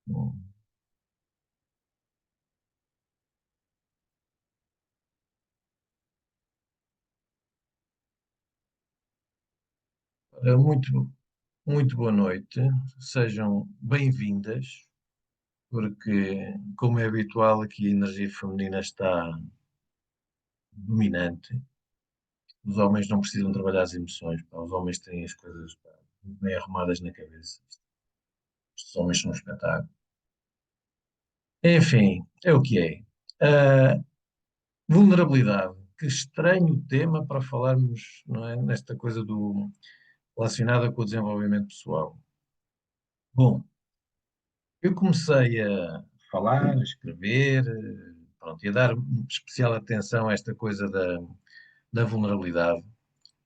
Bom, ora, muito boa noite, sejam bem-vindas, porque, como é habitual, aqui a energia feminina está dominante. Os homens não precisam trabalhar as emoções, pá, os homens têm as coisas, pá, muito bem arrumadas na cabeça. Estes homens são um espetáculo. Enfim, é o que é. Ah, vulnerabilidade. Que estranho tema para falarmos, não é, nesta coisa relacionada com o desenvolvimento pessoal. Bom, eu comecei a falar, a escrever, pronto, e a dar especial atenção a esta coisa da vulnerabilidade,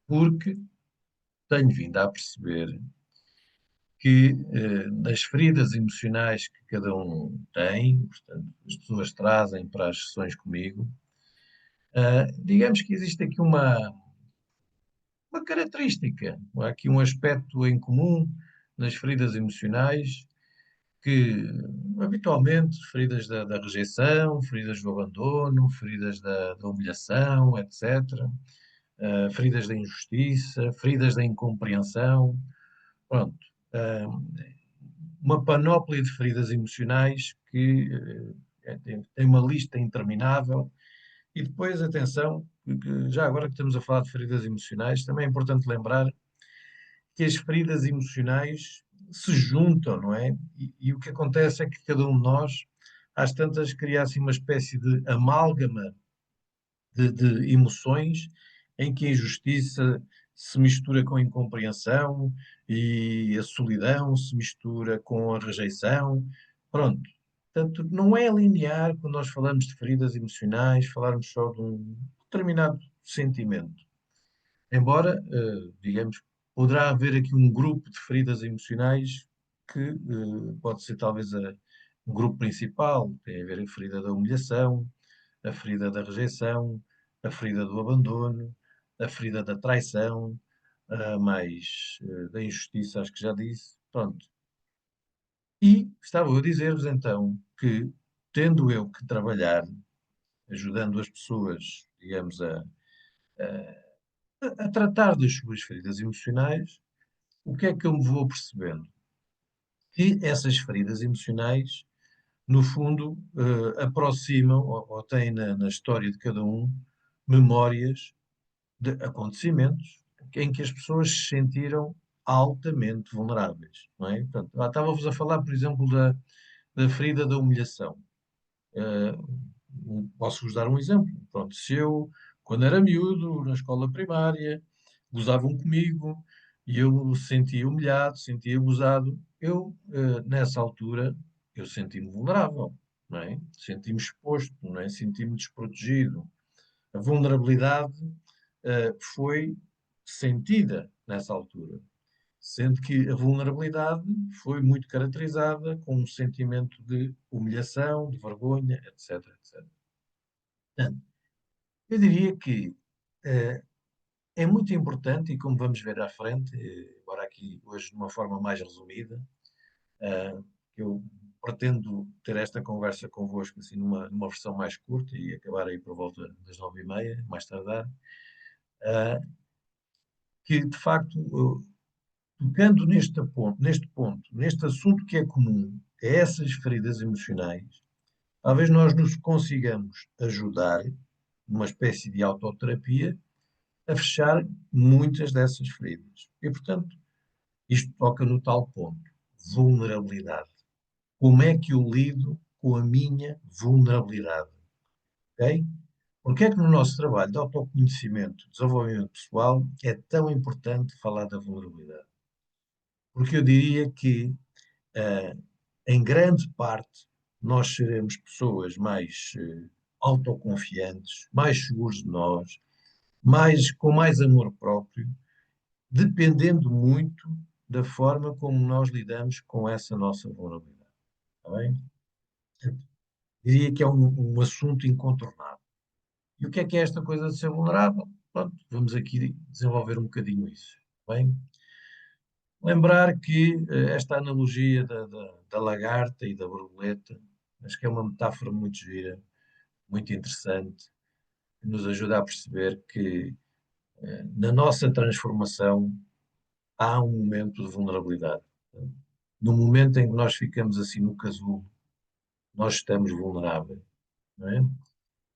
porque tenho vindo a perceber que nas feridas emocionais que cada um tem, portanto, as pessoas trazem para as sessões comigo, digamos que existe aqui uma característica, há aqui um aspecto em comum nas feridas emocionais que habitualmente feridas da rejeição, feridas do abandono, feridas da humilhação, etc., feridas da injustiça, feridas da incompreensão, pronto, uma panóplia de feridas emocionais que tem uma lista interminável. E depois, atenção, que já agora que estamos a falar de feridas emocionais, também é importante lembrar que as feridas emocionais se juntam, não é? E o que acontece é que cada um de nós, às tantas, cria assim uma espécie de amálgama de emoções em que a injustiça se mistura com a incompreensão e a solidão se mistura com a rejeição. Pronto. Portanto, não é linear quando nós falamos de feridas emocionais, falarmos só de um determinado sentimento. Embora, digamos, poderá haver aqui um grupo de feridas emocionais que pode ser talvez um grupo principal, tem a ver a ferida da humilhação, a ferida da rejeição, a ferida do abandono, a ferida da traição, mais da injustiça, acho que já disse. Pronto. E estava eu a dizer-vos então que, tendo eu que trabalhar, ajudando as pessoas, digamos, a tratar das suas feridas emocionais, o que é que eu me vou percebendo? Que essas feridas emocionais, no fundo, aproximam ou têm na história de cada um memórias de acontecimentos em que as pessoas se sentiram altamente vulneráveis, não é? Portanto, estava-vos a falar, por exemplo, da ferida da humilhação. Eh, Posso-vos dar um exemplo. Pronto, se eu, quando era miúdo, na escola primária, gozavam comigo e eu sentia humilhado, sentia abusado, eu, nessa altura, eu senti-me vulnerável, não é? Senti-me exposto, não é? Senti-me desprotegido. A vulnerabilidade, foi sentida nessa altura, sendo que a vulnerabilidade foi muito caracterizada com um sentimento de humilhação, de vergonha, etc, etc. Portanto, eu diria que é muito importante, e como vamos ver à frente, agora aqui hoje de uma forma mais resumida, eh, eu pretendo ter esta conversa convosco assim numa versão mais curta e acabar aí por volta das 9h30, mais tardar, eh, que de facto, tocando neste ponto, neste assunto que é comum, a essas feridas emocionais, talvez nós nos consigamos ajudar, numa espécie de autoterapia, a fechar muitas dessas feridas. E, portanto, isto toca no tal ponto, vulnerabilidade. Como é que eu lido com a minha vulnerabilidade? Ok? Porque é que no nosso trabalho de autoconhecimento, desenvolvimento pessoal, é tão importante falar da vulnerabilidade? Porque eu diria que, eh, em grande parte, nós seremos pessoas mais autoconfiantes, mais seguros de nós, com mais amor próprio, dependendo muito da forma como nós lidamos com essa nossa vulnerabilidade. Está bem? Portanto, diria que é um assunto incontornável. E o que é esta coisa de ser vulnerável? Pronto, vamos aqui desenvolver um bocadinho isso. Está bem? Lembrar que esta analogia da lagarta e da borboleta, acho que é uma metáfora muito gira, muito interessante, que nos ajuda a perceber que na nossa transformação há um momento de vulnerabilidade. No momento em que nós ficamos assim no casulo, nós estamos vulneráveis, não é?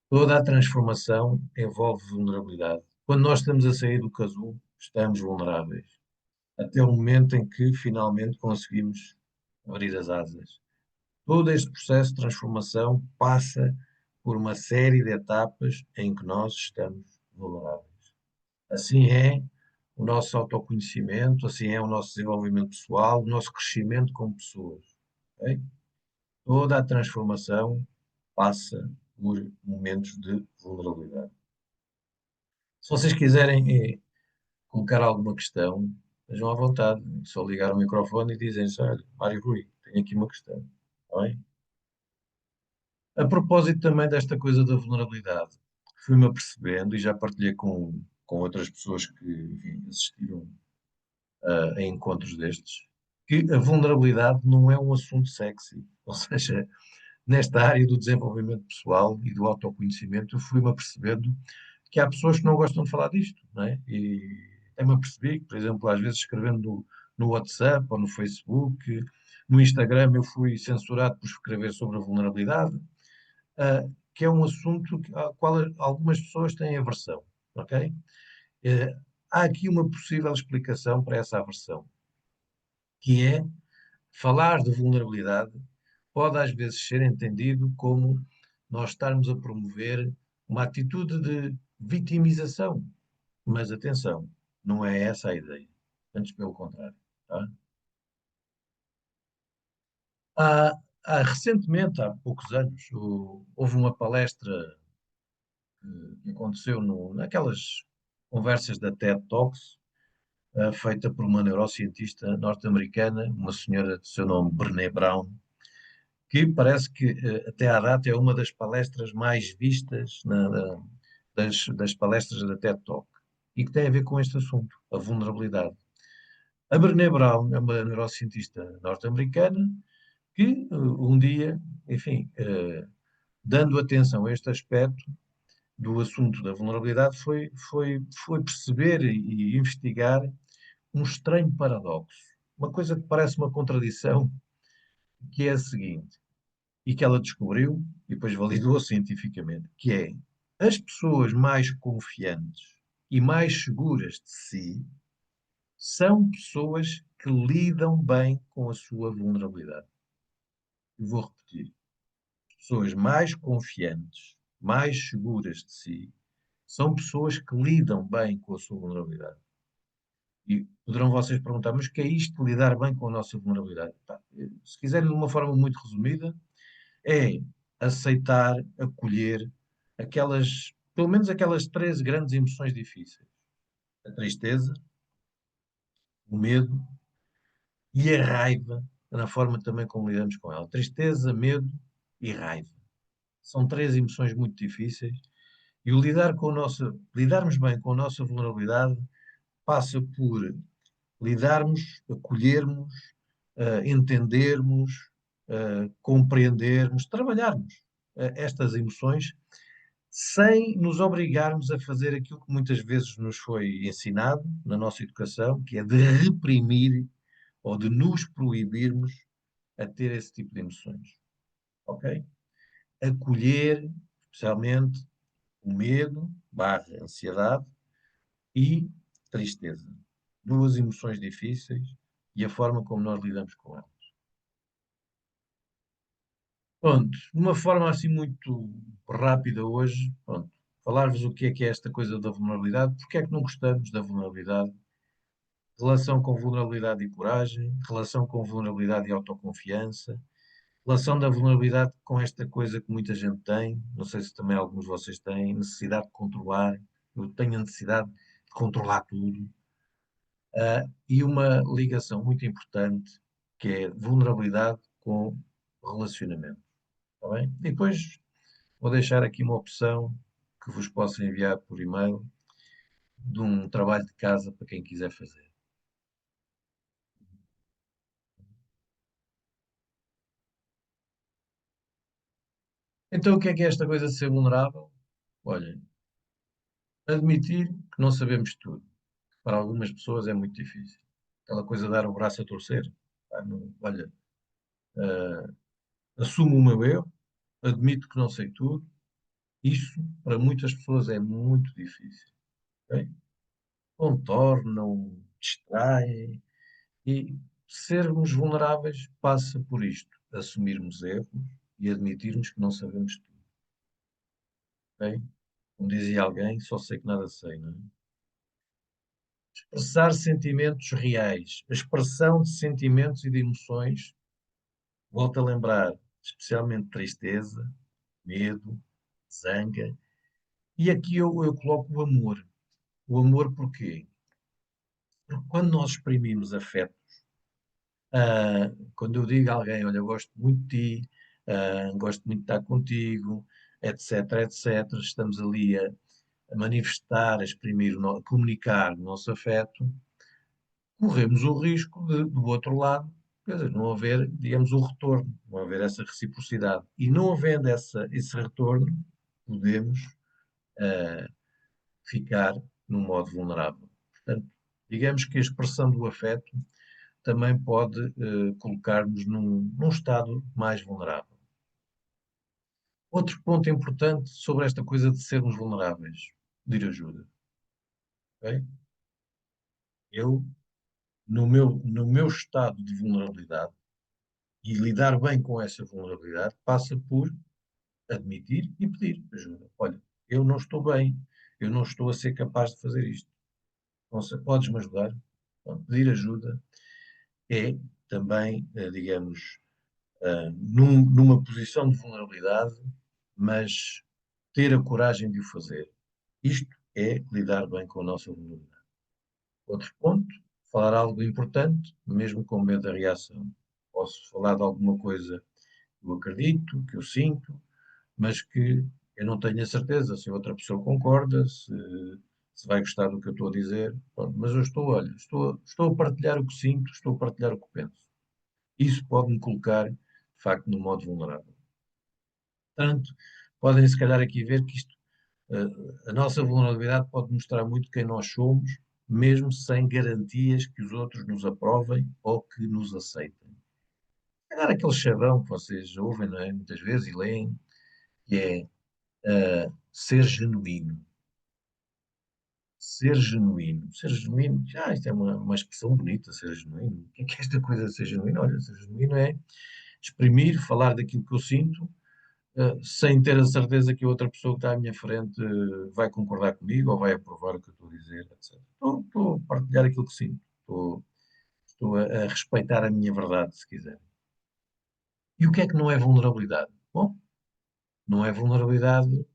Toda a transformação envolve vulnerabilidade. Quando nós estamos a sair do casulo, estamos vulneráveis. Até o momento em que finalmente conseguimos abrir as asas. Todo este processo de transformação passa por uma série de etapas em que nós estamos vulneráveis. Assim é o nosso autoconhecimento, assim é o nosso desenvolvimento pessoal, o nosso crescimento como pessoas. Ok? Toda a transformação passa por momentos de vulnerabilidade. Se vocês quiserem colocar alguma questão, estejam à vontade. Só ligar o microfone e dizem-se, olha, Mário Rui, tenho aqui uma questão. Está bem? A propósito também desta coisa da vulnerabilidade, fui-me apercebendo e já partilhei com outras pessoas que, enfim, assistiram a encontros destes, que a vulnerabilidade não é um assunto sexy. Ou seja, nesta área do desenvolvimento pessoal e do autoconhecimento, eu fui-me apercebendo que há pessoas que não gostam de falar disto, não é? E eu me apercebi que, por exemplo, às vezes escrevendo no WhatsApp ou no Facebook, no Instagram, eu fui censurado por escrever sobre a vulnerabilidade, que é um assunto ao qual algumas pessoas têm aversão, ok? Há aqui uma possível explicação para essa aversão, que é falar de vulnerabilidade pode às vezes ser entendido como nós estarmos a promover uma atitude de vitimização. Mas atenção, não é essa a ideia. Antes pelo contrário. Tá? Recentemente, há poucos anos, houve uma palestra que aconteceu naquelas conversas da TED Talks, feita por uma neurocientista norte-americana, uma senhora de seu nome Brené Brown, que parece que até à data é uma das palestras mais vistas das palestras da TED Talk e que tem a ver com este assunto, a vulnerabilidade. A Brené Brown é uma neurocientista norte-americana que um dia, enfim, dando atenção a este aspecto do assunto da vulnerabilidade, foi perceber e investigar um estranho paradoxo. Uma coisa que parece uma contradição, que é a seguinte, e que ela descobriu, e depois validou cientificamente, que é as pessoas mais confiantes e mais seguras de si são pessoas que lidam bem com a sua vulnerabilidade. Eu vou repetir. Pessoas mais confiantes, mais seguras de si, são pessoas que lidam bem com a sua vulnerabilidade. E poderão vocês perguntar, mas o que é isto de lidar bem com a nossa vulnerabilidade? Pá, se quiserem, de uma forma muito resumida, é aceitar, acolher aquelas, pelo menos aquelas três grandes emoções difíceis. A tristeza, o medo e a raiva, na forma também como lidamos com ela. Tristeza, medo e raiva. São três emoções muito difíceis e o lidarmos bem com a nossa vulnerabilidade passa por lidarmos, acolhermos, entendermos, compreendermos, trabalharmos estas emoções sem nos obrigarmos a fazer aquilo que muitas vezes nos foi ensinado na nossa educação, que é de reprimir ou de nos proibirmos a ter esse tipo de emoções. Ok? Acolher, especialmente, o medo, barra ansiedade e tristeza. Duas emoções difíceis e a forma como nós lidamos com elas. Pronto, de uma forma assim muito rápida hoje, pronto, falar-vos o que é esta coisa da vulnerabilidade, porque é que não gostamos da vulnerabilidade, relação com vulnerabilidade e coragem, relação com vulnerabilidade e autoconfiança, relação da vulnerabilidade com esta coisa que muita gente tem, não sei se também alguns de vocês têm, necessidade de controlar, eu tenho a necessidade de controlar tudo, e uma ligação muito importante que é vulnerabilidade com relacionamento. Está bem? E depois vou deixar aqui uma opção que vos posso enviar por e-mail de um trabalho de casa para quem quiser fazer. Então, o que é esta coisa de ser vulnerável? Olha, admitir que não sabemos tudo. Para algumas pessoas é muito difícil. Aquela coisa de dar o braço a torcer. Pá, olha, ah, assumo o meu erro, admito que não sei tudo. Isso, para muitas pessoas, é muito difícil. Ok? Contornam, distraem. E sermos vulneráveis passa por isto. Assumirmos erros e admitirmos que não sabemos tudo. Ok? Como dizia alguém, só sei que nada sei, não é? Expressar sentimentos reais. A expressão de sentimentos e de emoções, volto a lembrar, especialmente tristeza, medo, zanga. E aqui eu coloco o amor. O amor porquê? Porque quando nós exprimimos afeto, quando eu digo a alguém, olha, eu gosto muito de ti, gosto muito de estar contigo, etc, etc, estamos ali a manifestar, a exprimir, a comunicar o nosso afeto, corremos o risco de, do outro lado, quer dizer, não haver, digamos, o retorno, não haver essa reciprocidade. E não havendo esse retorno, podemos ah, ficar num modo vulnerável. Portanto, digamos que a expressão do afeto também pode colocar-nos num estado mais vulnerável. Outro ponto importante sobre esta coisa de sermos vulneráveis, pedir ajuda. Ok? Eu, no meu estado de vulnerabilidade, e lidar bem com essa vulnerabilidade, passa por admitir e pedir ajuda. Olha, eu não estou bem, eu não estou a ser capaz de fazer isto. Não sei, podes-me ajudar? Então, pedir ajuda é também, digamos, numa posição de vulnerabilidade, mas ter a coragem de o fazer. Isto é lidar bem com a nossa vulnerabilidade. Outro ponto, falar algo importante, mesmo com medo da reação. Posso falar de alguma coisa que eu acredito, que eu sinto, mas que eu não tenho a certeza se a outra pessoa concorda, se vai gostar do que eu estou a dizer. Pronto, mas eu estou, olha, estou a partilhar o que sinto, estou a partilhar o que penso. Isso pode-me colocar, de facto, no modo vulnerável. Portanto, podem se calhar aqui ver que isto, a nossa vulnerabilidade pode mostrar muito quem nós somos, mesmo sem garantias que os outros nos aprovem ou que nos aceitem. É dar aquele chavão que vocês ouvem, não é? Muitas vezes e leem, que é ser genuíno. Ser genuíno. Ser genuíno, isto é uma expressão bonita, ser genuíno. O que é esta coisa de ser genuíno? Olha, ser genuíno é exprimir, falar daquilo que eu sinto, sem ter a certeza que a outra pessoa que está à minha frente vai concordar comigo ou vai aprovar o que eu estou a dizer, etc. Estou a partilhar aquilo que sinto. Estou a respeitar a minha verdade, se quiser. E o que é que não é vulnerabilidade? Bom, não é vulnerabilidade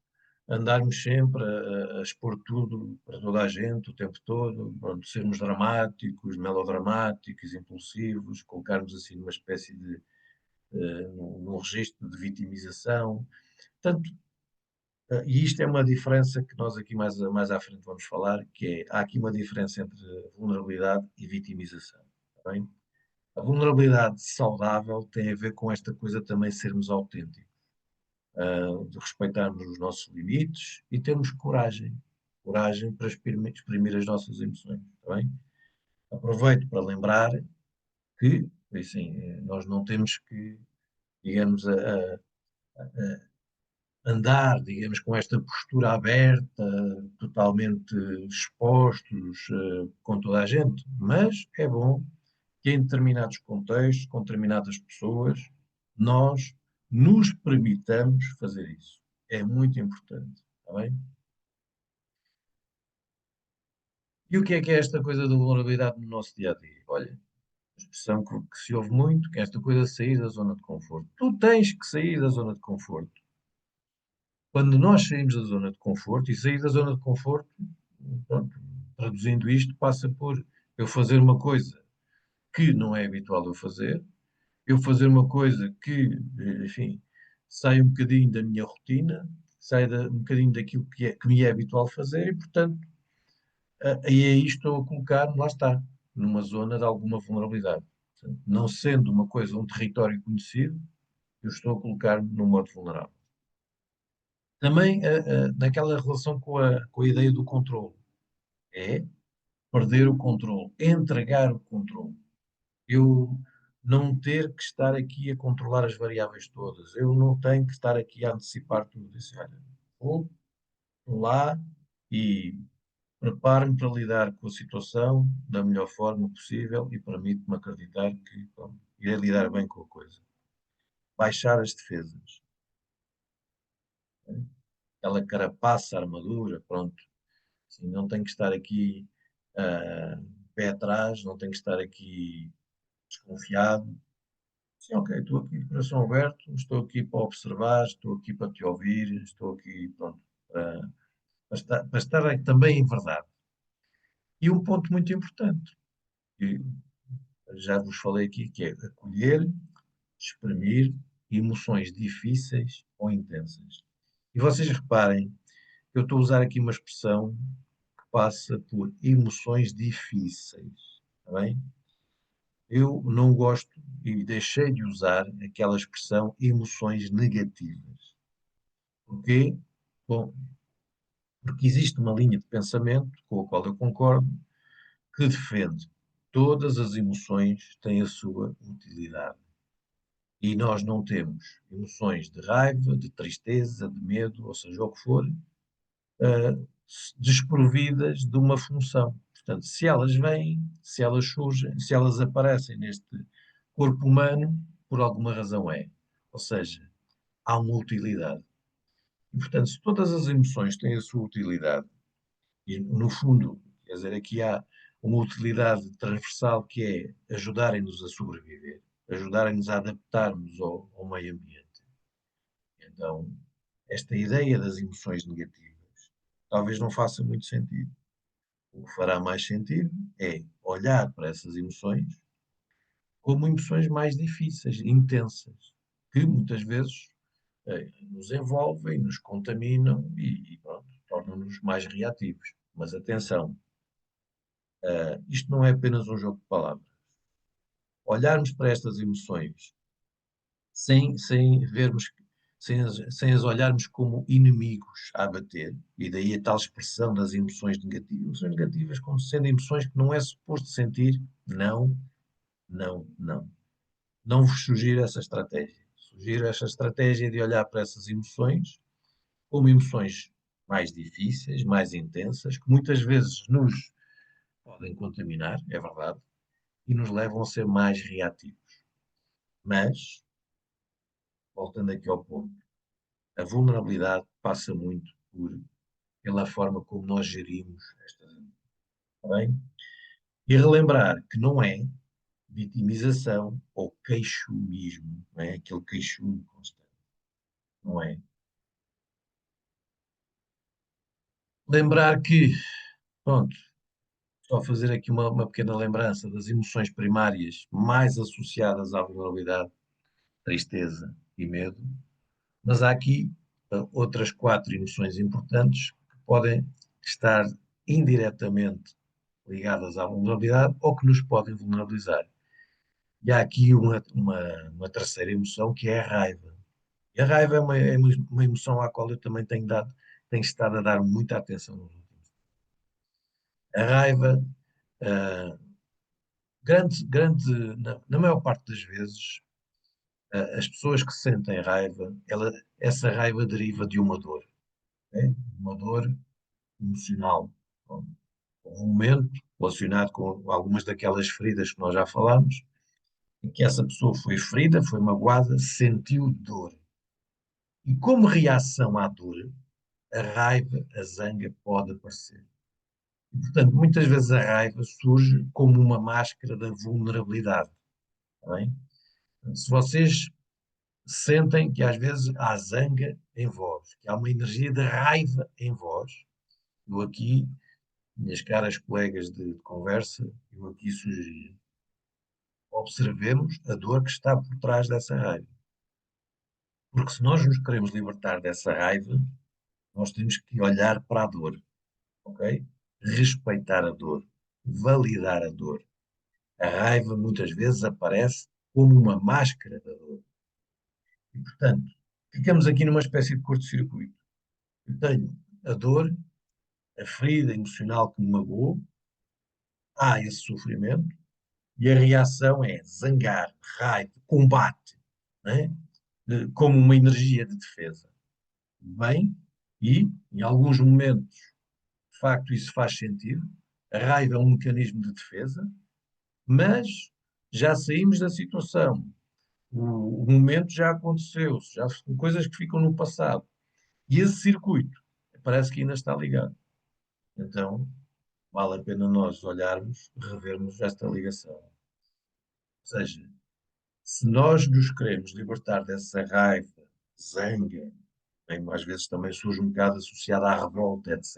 andarmos sempre a expor tudo para toda a gente o tempo todo, pronto, sermos dramáticos, melodramáticos, impulsivos, colocarmos assim numa espécie de, num registro de vitimização. Portanto, e isto é uma diferença que nós aqui mais à frente vamos falar, que é, há aqui uma diferença entre vulnerabilidade e vitimização. Está bem? A vulnerabilidade saudável tem a ver com esta coisa também sermos autênticos, de respeitarmos os nossos limites e termos coragem. Coragem para exprimir as nossas emoções. Está bem? Aproveito para lembrar que, assim, nós não temos que, digamos, andar, digamos, com esta postura aberta, totalmente expostos, com toda a gente, mas é bom que em determinados contextos, com determinadas pessoas, nós nos permitamos fazer isso. É muito importante, está bem? E o que é esta coisa da vulnerabilidade no nosso dia a dia? Olha, expressão que se ouve muito, que é esta coisa de sair da zona de conforto. Tu tens que sair da zona de conforto. Quando nós saímos da zona de conforto, e sair da zona de conforto, pronto, traduzindo isto, passa por eu fazer uma coisa que não é habitual eu fazer, eu fazer uma coisa que, enfim, sai um bocadinho da minha rotina, um bocadinho daquilo que me é habitual fazer, e, portanto, aí é isto estou a colocar, lá está, numa zona de alguma vulnerabilidade. Portanto, não sendo uma coisa, um território conhecido, eu estou a colocar-me num modo vulnerável. Também naquela relação com a ideia do controle. É perder o controle, entregar o controle. Eu não ter que estar aqui a controlar as variáveis todas. Eu não tenho que estar aqui a antecipar tudo. Isso, olha, vou lá e preparo-me para lidar com a situação da melhor forma possível e permite-me acreditar que pronto, irei lidar bem com a coisa. Baixar as defesas. Né? Aquela carapaça, armadura, pronto. Assim, não tenho que estar aqui pé atrás, não tenho que estar aqui desconfiado. Sim, ok, estou aqui de coração aberto, estou aqui para observar, estou aqui para te ouvir, estou aqui, pronto, para estar também em verdade. E um ponto muito importante, que já vos falei aqui, que é acolher, exprimir emoções difíceis ou intensas. E vocês reparem, eu estou a usar aqui uma expressão que passa por emoções difíceis, está bem? Eu não gosto e deixei de usar aquela expressão emoções negativas. Porquê? Bom, porque existe uma linha de pensamento com a qual eu concordo, que defende todas as emoções têm a sua utilidade. E nós não temos emoções de raiva, de tristeza, de medo, ou seja, o que for, eh, desprovidas de uma função. Portanto, se elas vêm, se elas surgem, se elas aparecem neste corpo humano, por alguma razão é. Ou seja, há uma utilidade. E, portanto, se todas as emoções têm a sua utilidade, e no fundo, quer dizer, aqui há uma utilidade transversal que é ajudarem-nos a sobreviver, ajudarem-nos a adaptarmos ao meio ambiente. Então, esta ideia das emoções negativas talvez não faça muito sentido. O que fará mais sentido é olhar para essas emoções como emoções mais difíceis, intensas, que muitas vezes nos envolvem, nos contaminam e pronto, tornam-nos mais reativos. Mas atenção, isto não é apenas um jogo de palavras. Olharmos para estas emoções sem vermos, sem as olharmos como inimigos a abater, e daí a tal expressão das emoções negativas. Emoções negativas como sendo emoções que não é suposto sentir, não, não, não. Não vos sugiro essa estratégia. Sugiro essa estratégia de olhar para essas emoções como emoções mais difíceis, mais intensas, que muitas vezes nos podem contaminar, é verdade, e nos levam a ser mais reativos. Mas, voltando aqui ao ponto, a vulnerabilidade passa muito pela forma como nós gerimos estas, está bem? E relembrar que não é vitimização ou queixumismo, não é aquele queixume constante, não é? Lembrar que, pronto, só fazer aqui uma pequena lembrança das emoções primárias mais associadas à vulnerabilidade, tristeza e medo, mas há aqui outras quatro emoções importantes que podem estar indiretamente ligadas à vulnerabilidade ou que nos podem vulnerabilizar. E há aqui uma terceira emoção que é a raiva. E a raiva é uma emoção à qual eu também tenho estado a dar muita atenção nos últimos tempos. A raiva, ah, na maior parte das vezes, as pessoas que sentem raiva, essa raiva deriva de uma dor, né? Uma dor emocional. Um momento relacionado com algumas daquelas feridas que nós já falámos, em que essa pessoa foi ferida, foi magoada, sentiu dor. E como reação à dor, a raiva, a zanga pode aparecer. E, portanto, muitas vezes a raiva surge como uma máscara da vulnerabilidade. Está bem? Se vocês sentem que às vezes há zanga em vós, que há uma energia de raiva em vós, eu aqui, minhas caras colegas de conversa, eu aqui sugeria, observemos a dor que está por trás dessa raiva. Porque se nós nos queremos libertar dessa raiva, nós temos que olhar para a dor, ok? Respeitar a dor, validar a dor. A raiva muitas vezes aparece como uma máscara da dor. E, portanto, ficamos aqui numa espécie de curto-circuito. Eu tenho a dor, a ferida emocional que me magoou, há esse sofrimento, e a reação é zangar, raiva, combate, né? Como uma energia de defesa. Bem, e em alguns momentos, de facto, isso faz sentido. A raiva é um mecanismo de defesa, mas já saímos da situação. O momento já aconteceu, já são coisas que ficam no passado. E esse circuito parece que ainda está ligado. Então, vale a pena nós olharmos, revermos esta ligação. Ou seja, se nós nos queremos libertar dessa raiva, zanga, bem, às vezes também surge um bocado associada à revolta, etc.,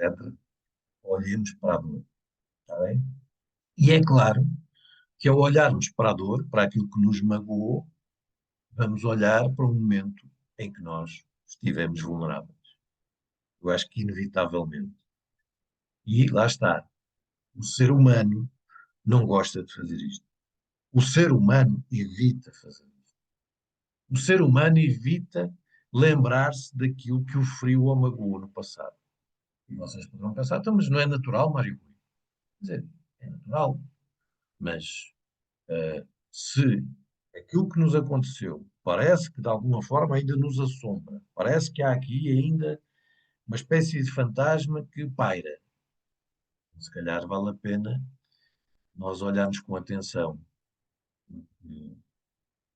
olhemos para a dor, está bem? E é claro que ao olharmos para a dor, para aquilo que nos magoou, vamos olhar para um momento em que nós estivemos vulneráveis. Eu acho que inevitavelmente. E lá está. O ser humano não gosta de fazer isto. O ser humano evita fazer isto. O ser humano evita lembrar-se daquilo que o feriu ou magoou no passado. E vocês poderão pensar, então, mas não é natural, Mário Rui? Quer dizer, é natural, mas se aquilo que nos aconteceu parece que de alguma forma ainda nos assombra, parece que há aqui ainda uma espécie de fantasma que paira, se calhar vale a pena nós olharmos com atenção. E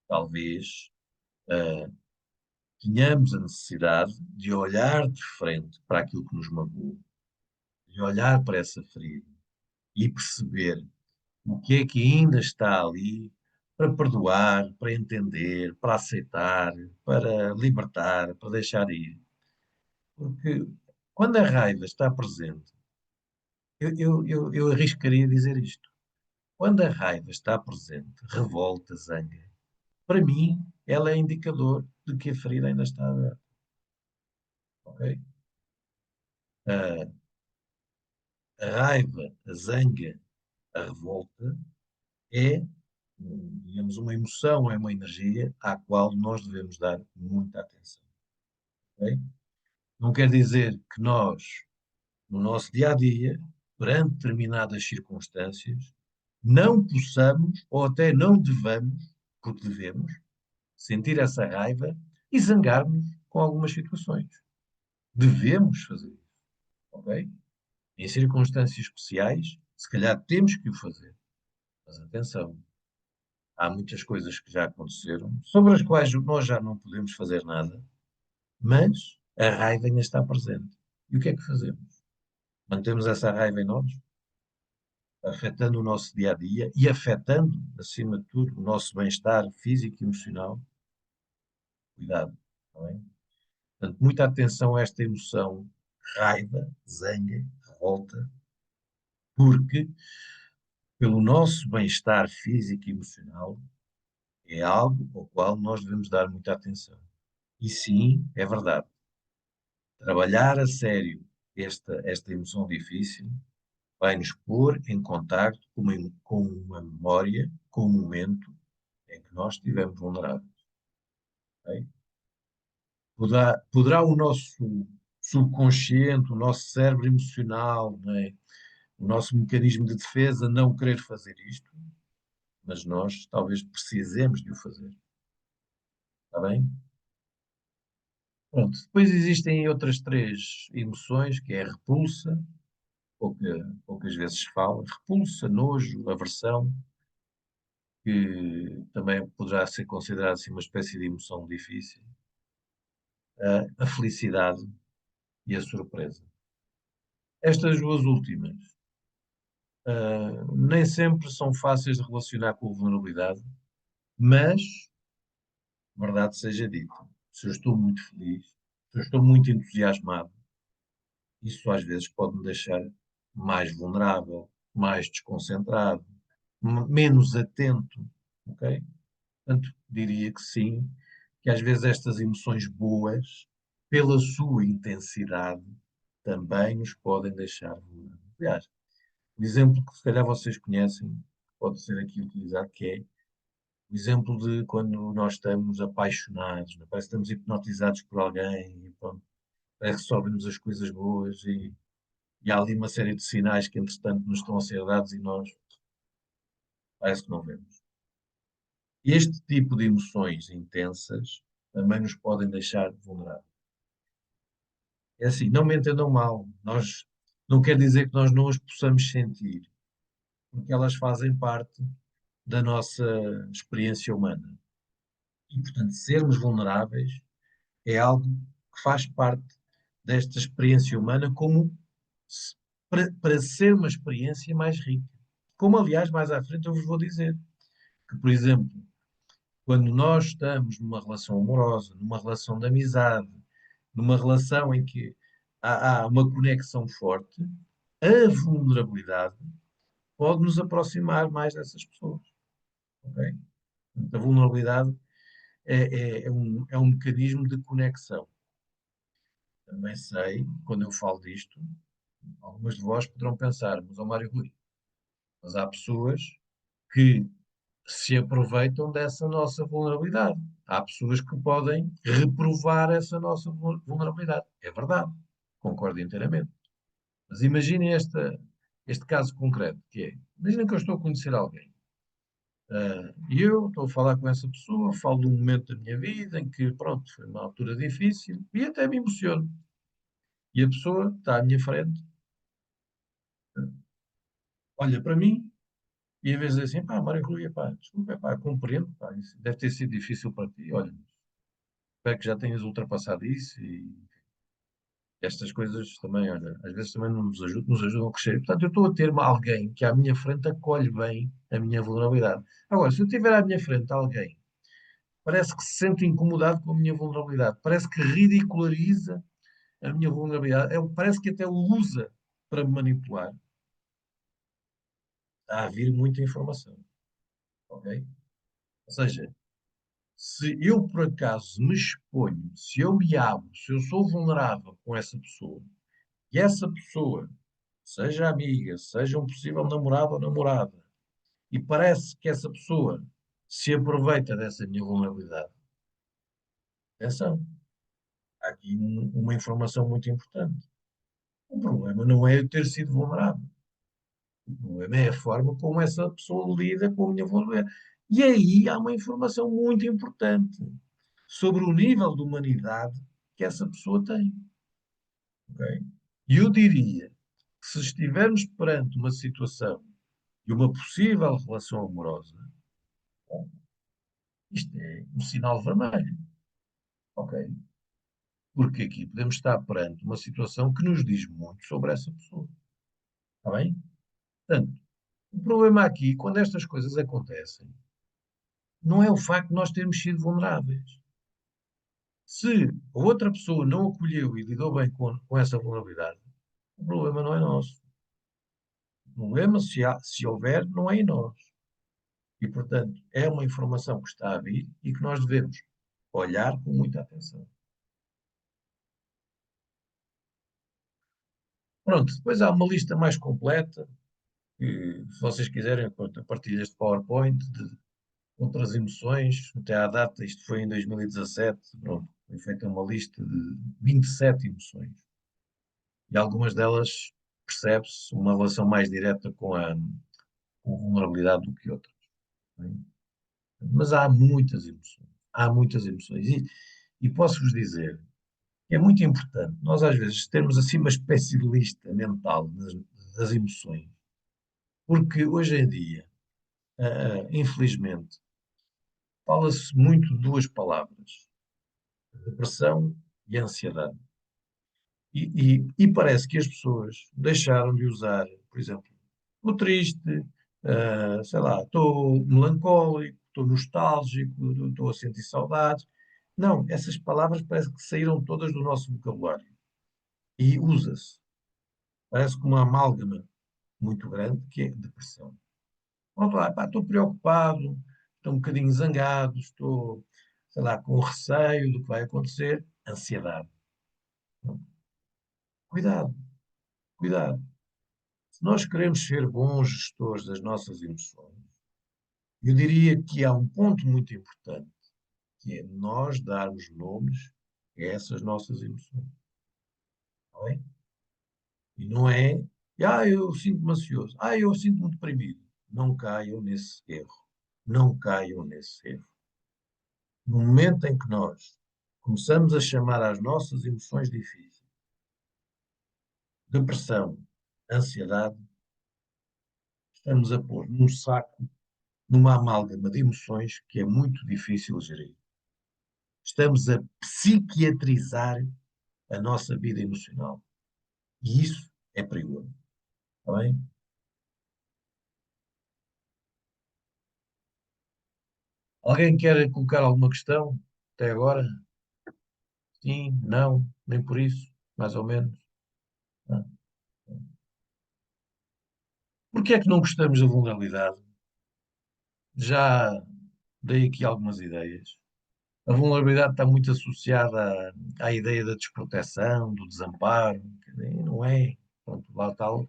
talvez tenhamos a necessidade de olhar de frente para aquilo que nos magoou, de olhar para essa ferida e perceber o que é que ainda está ali para perdoar, para entender, para aceitar, para libertar, para deixar ir. Porque quando a raiva está presente, eu arriscaria dizer isto. Quando a raiva está presente, revolta, zanga, para mim, ela é indicador de que a ferida ainda está aberta. Ok? A, a raiva, a zanga, a revolta é, digamos, uma emoção, é uma energia à qual nós devemos dar muita atenção. Ok? Não quer dizer que nós, no nosso dia a dia, perante determinadas circunstâncias, não possamos ou até não devamos, porque devemos, sentir essa raiva e zangar-nos com algumas situações. Devemos fazer isso, ok? Em circunstâncias especiais, se calhar temos que o fazer. Mas atenção, há muitas coisas que já aconteceram, sobre as quais nós já não podemos fazer nada, mas a raiva ainda está presente. E o que é que fazemos? Mantemos essa raiva em nós, afetando o nosso dia a dia e afetando, acima de tudo, o nosso bem-estar físico e emocional. Cuidado, não é? Portanto, muita atenção a esta emoção, raiva, zanga, revolta, porque, pelo nosso bem-estar físico e emocional, é algo ao qual nós devemos dar muita atenção. E sim, é verdade, trabalhar a sério esta emoção difícil vai nos pôr em contacto com uma memória, com um momento em que nós estivemos vulneráveis. Ok? Poderá o nosso subconsciente, o nosso cérebro emocional, não é? O nosso mecanismo de defesa não querer fazer isto, mas nós talvez precisemos de o fazer. Está bem? Pronto. Depois existem outras três emoções, que é a repulsa, poucas vezes se fala, repulsa, nojo, aversão, que também poderá ser considerada assim, uma espécie de emoção difícil, a felicidade e a surpresa. Estas duas últimas, nem sempre são fáceis de relacionar com a vulnerabilidade, mas, verdade seja dita, se eu estou muito feliz, se eu estou muito entusiasmado, isso às vezes pode me deixar mais vulnerável, mais desconcentrado, menos atento, ok? Portanto, diria que sim, que às vezes estas emoções boas, pela sua intensidade, também nos podem deixar vulneráveis. Aliás, o exemplo que se calhar vocês conhecem, pode ser aqui utilizado, que é o exemplo de quando nós estamos apaixonados, não é? Parece que estamos hipnotizados por alguém e pronto. parece que só vemos as coisas boas e há ali uma série de sinais que, entretanto, nos estão a ser dados e nós parece que não vemos. Este tipo de emoções intensas também nos podem deixar vulneráveis. É assim, não me entendam mal, nós não quer dizer que nós não as possamos sentir, porque elas fazem parte da nossa experiência humana. E, portanto, sermos vulneráveis é algo que faz parte desta experiência humana como para ser uma experiência mais rica. Como, aliás, mais à frente eu vos vou dizer que, por exemplo, quando nós estamos numa relação amorosa, numa relação de amizade, numa relação em que há uma conexão forte, a vulnerabilidade pode nos aproximar mais dessas pessoas. Ok? A vulnerabilidade é um mecanismo de conexão. Também sei, quando eu falo disto, algumas de vós poderão pensar, mas, ó Mário Rui, mas há pessoas que se aproveitam dessa nossa vulnerabilidade. Há pessoas que podem reprovar essa nossa vulnerabilidade. É verdade, concordo inteiramente. Mas imaginem este caso concreto, que é, imaginem que eu estou a conhecer alguém. E eu estou a falar com essa pessoa, falo de um momento da minha vida em que, pronto, foi uma altura difícil e até me emociono. E a pessoa está à minha frente, olha para mim e em vez de dizer assim, pá, Mário Rui, pá, desculpa, pá, compreendo, pá, isso deve ter sido difícil para ti, olha, espero que já tenhas ultrapassado isso e estas coisas também, olha, às vezes também não nos ajudam a crescer. Portanto, eu estou a ter alguém que à minha frente acolhe bem a minha vulnerabilidade. Agora, se eu tiver à minha frente alguém, parece que se sente incomodado com a minha vulnerabilidade, parece que ridiculariza a minha vulnerabilidade, parece que até o usa para me manipular, está a vir muita informação, ok? Ou seja, se eu por acaso me exponho, se eu me abro, se eu sou vulnerável com essa pessoa, e essa pessoa, seja amiga, seja um possível namorado ou namorada, e parece que essa pessoa se aproveita dessa minha vulnerabilidade, atenção, há aqui uma informação muito importante. O problema não é eu ter sido vulnerável. O problema é a forma como essa pessoa lida com a minha vulnerabilidade. E aí há uma informação muito importante sobre o nível de humanidade que essa pessoa tem. Ok? E eu diria que se estivermos perante uma situação de uma possível relação amorosa, bom, isto é um sinal vermelho. Ok? Porque aqui podemos estar perante uma situação que nos diz muito sobre essa pessoa. Está bem? Portanto, o problema aqui, quando estas coisas acontecem, não é o facto de nós termos sido vulneráveis. Se a outra pessoa não acolheu e lidou bem com essa vulnerabilidade, o problema não é nosso. O problema, se houver, não é em nós. E, portanto, é uma informação que está a vir e que nós devemos olhar com muita atenção. Pronto, depois há uma lista mais completa, que, se vocês quiserem, pronto, eu partilho este PowerPoint de outras emoções, até à data, isto foi em 2017, pronto, foi feita uma lista de 27 emoções. E algumas delas percebe-se uma relação mais direta com a vulnerabilidade do que outras. Não é? Mas há muitas emoções. Há muitas emoções. E posso-vos dizer que é muito importante nós, às vezes, termos assim uma espécie de lista mental das emoções. Porque hoje em dia, infelizmente, fala-se muito de duas palavras: depressão e ansiedade. E parece que as pessoas deixaram de usar, por exemplo, estou triste, sei lá, estou melancólico, estou nostálgico, estou a sentir saudades. Não, essas palavras parece que saíram todas do nosso vocabulário e usa-se. Parece que uma amálgama muito grande que é depressão. Pronto, lá, pá, estou preocupado, estou um bocadinho zangado, estou, sei lá, com receio do que vai acontecer. Ansiedade. Cuidado, cuidado. Se nós queremos ser bons gestores das nossas emoções, eu diria que há um ponto muito importante, que é nós darmos nomes a essas nossas emoções. Está bem? E não é, eu sinto-me ansioso, eu sinto-me deprimido. Não caiam nesse erro. Não caiam nesse erro. No momento em que nós começamos a chamar às nossas emoções difíceis, depressão, ansiedade, estamos a pôr num saco, numa amálgama de emoções que é muito difícil gerir. Estamos a psiquiatrizar a nossa vida emocional. E isso é perigoso. Está bem? Alguém quer colocar alguma questão até agora? Sim, não, nem por isso, mais ou menos. Não. Porquê é que não gostamos da vulnerabilidade? Já dei aqui algumas ideias. A vulnerabilidade está muito associada à ideia da desproteção, do desamparo. Quer dizer, não é. Pronto, lá está o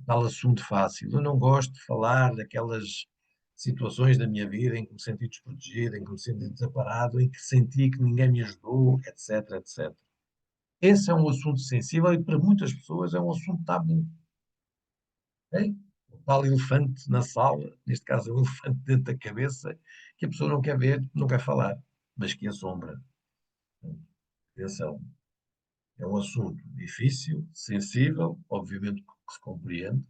tal assunto fácil. Eu não gosto de falar daquelas situações da minha vida em que me senti desprotegido, em que me senti desamparado, em que senti que ninguém me ajudou, etc, etc. Esse é um assunto sensível e para muitas pessoas é um assunto tabu. Ok? O tal elefante na sala, neste caso é um elefante dentro da cabeça, que a pessoa não quer ver, não quer falar, mas que assombra. Atenção, é um assunto difícil, sensível, obviamente que se compreende,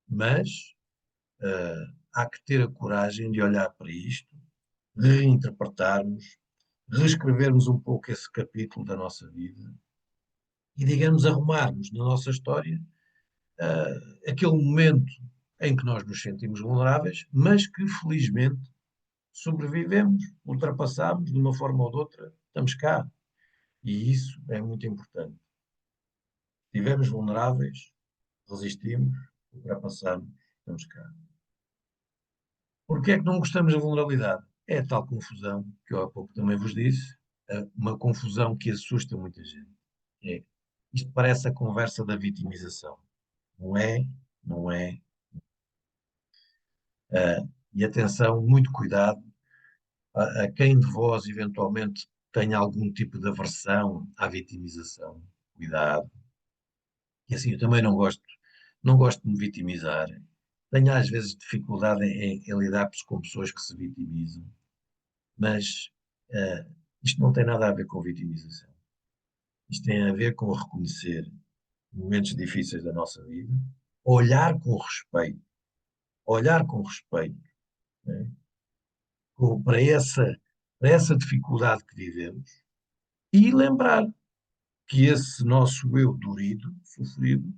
mas há que ter a coragem de olhar para isto, de interpretarmos, reescrevermos um pouco esse capítulo da nossa vida e, digamos, arrumarmos na nossa história aquele momento em que nós nos sentimos vulneráveis, mas que felizmente sobrevivemos, ultrapassamos de uma forma ou de outra, estamos cá. E isso é muito importante. Estivemos vulneráveis, resistimos, ultrapassamos, estamos cá. Porquê é que não gostamos da vulnerabilidade? É a tal confusão que eu há pouco também vos disse, uma confusão que assusta muita gente. É, isto parece a conversa da vitimização. Não é, não é. E atenção, muito cuidado a quem de vós eventualmente tenha algum tipo de aversão à vitimização. Cuidado. E assim, eu também não gosto de me vitimizar. Tenho às vezes dificuldade em lidar com pessoas que se vitimizam, mas isto não tem nada a ver com vitimização. Isto tem a ver com reconhecer momentos difíceis da nossa vida, olhar com respeito, né, para essa dificuldade que vivemos e lembrar que esse nosso eu dorido, sofrido,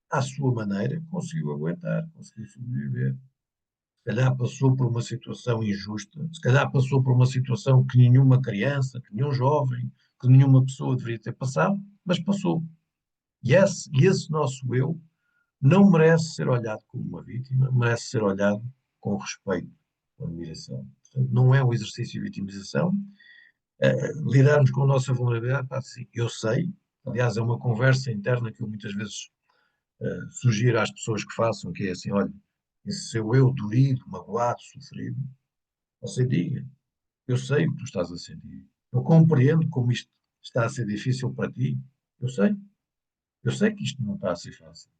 à sua maneira, conseguiu aguentar, conseguiu sobreviver. Se calhar passou por uma situação injusta, se calhar passou por uma situação que nenhuma criança, que nenhum jovem, que nenhuma pessoa deveria ter passado, mas passou. E esse nosso eu não merece ser olhado como uma vítima, merece ser olhado com respeito, com admiração. Portanto, não é um exercício de vitimização. Lidarmos com a nossa vulnerabilidade, pá, assim, eu sei, aliás, é uma conversa interna que eu muitas vezes sugiro às pessoas que façam, que é assim, olha, esse seu eu dorido, magoado, sofrido, você diga, eu sei o que tu estás a sentir, eu compreendo como isto está a ser difícil para ti, eu sei que isto não está a ser fácil.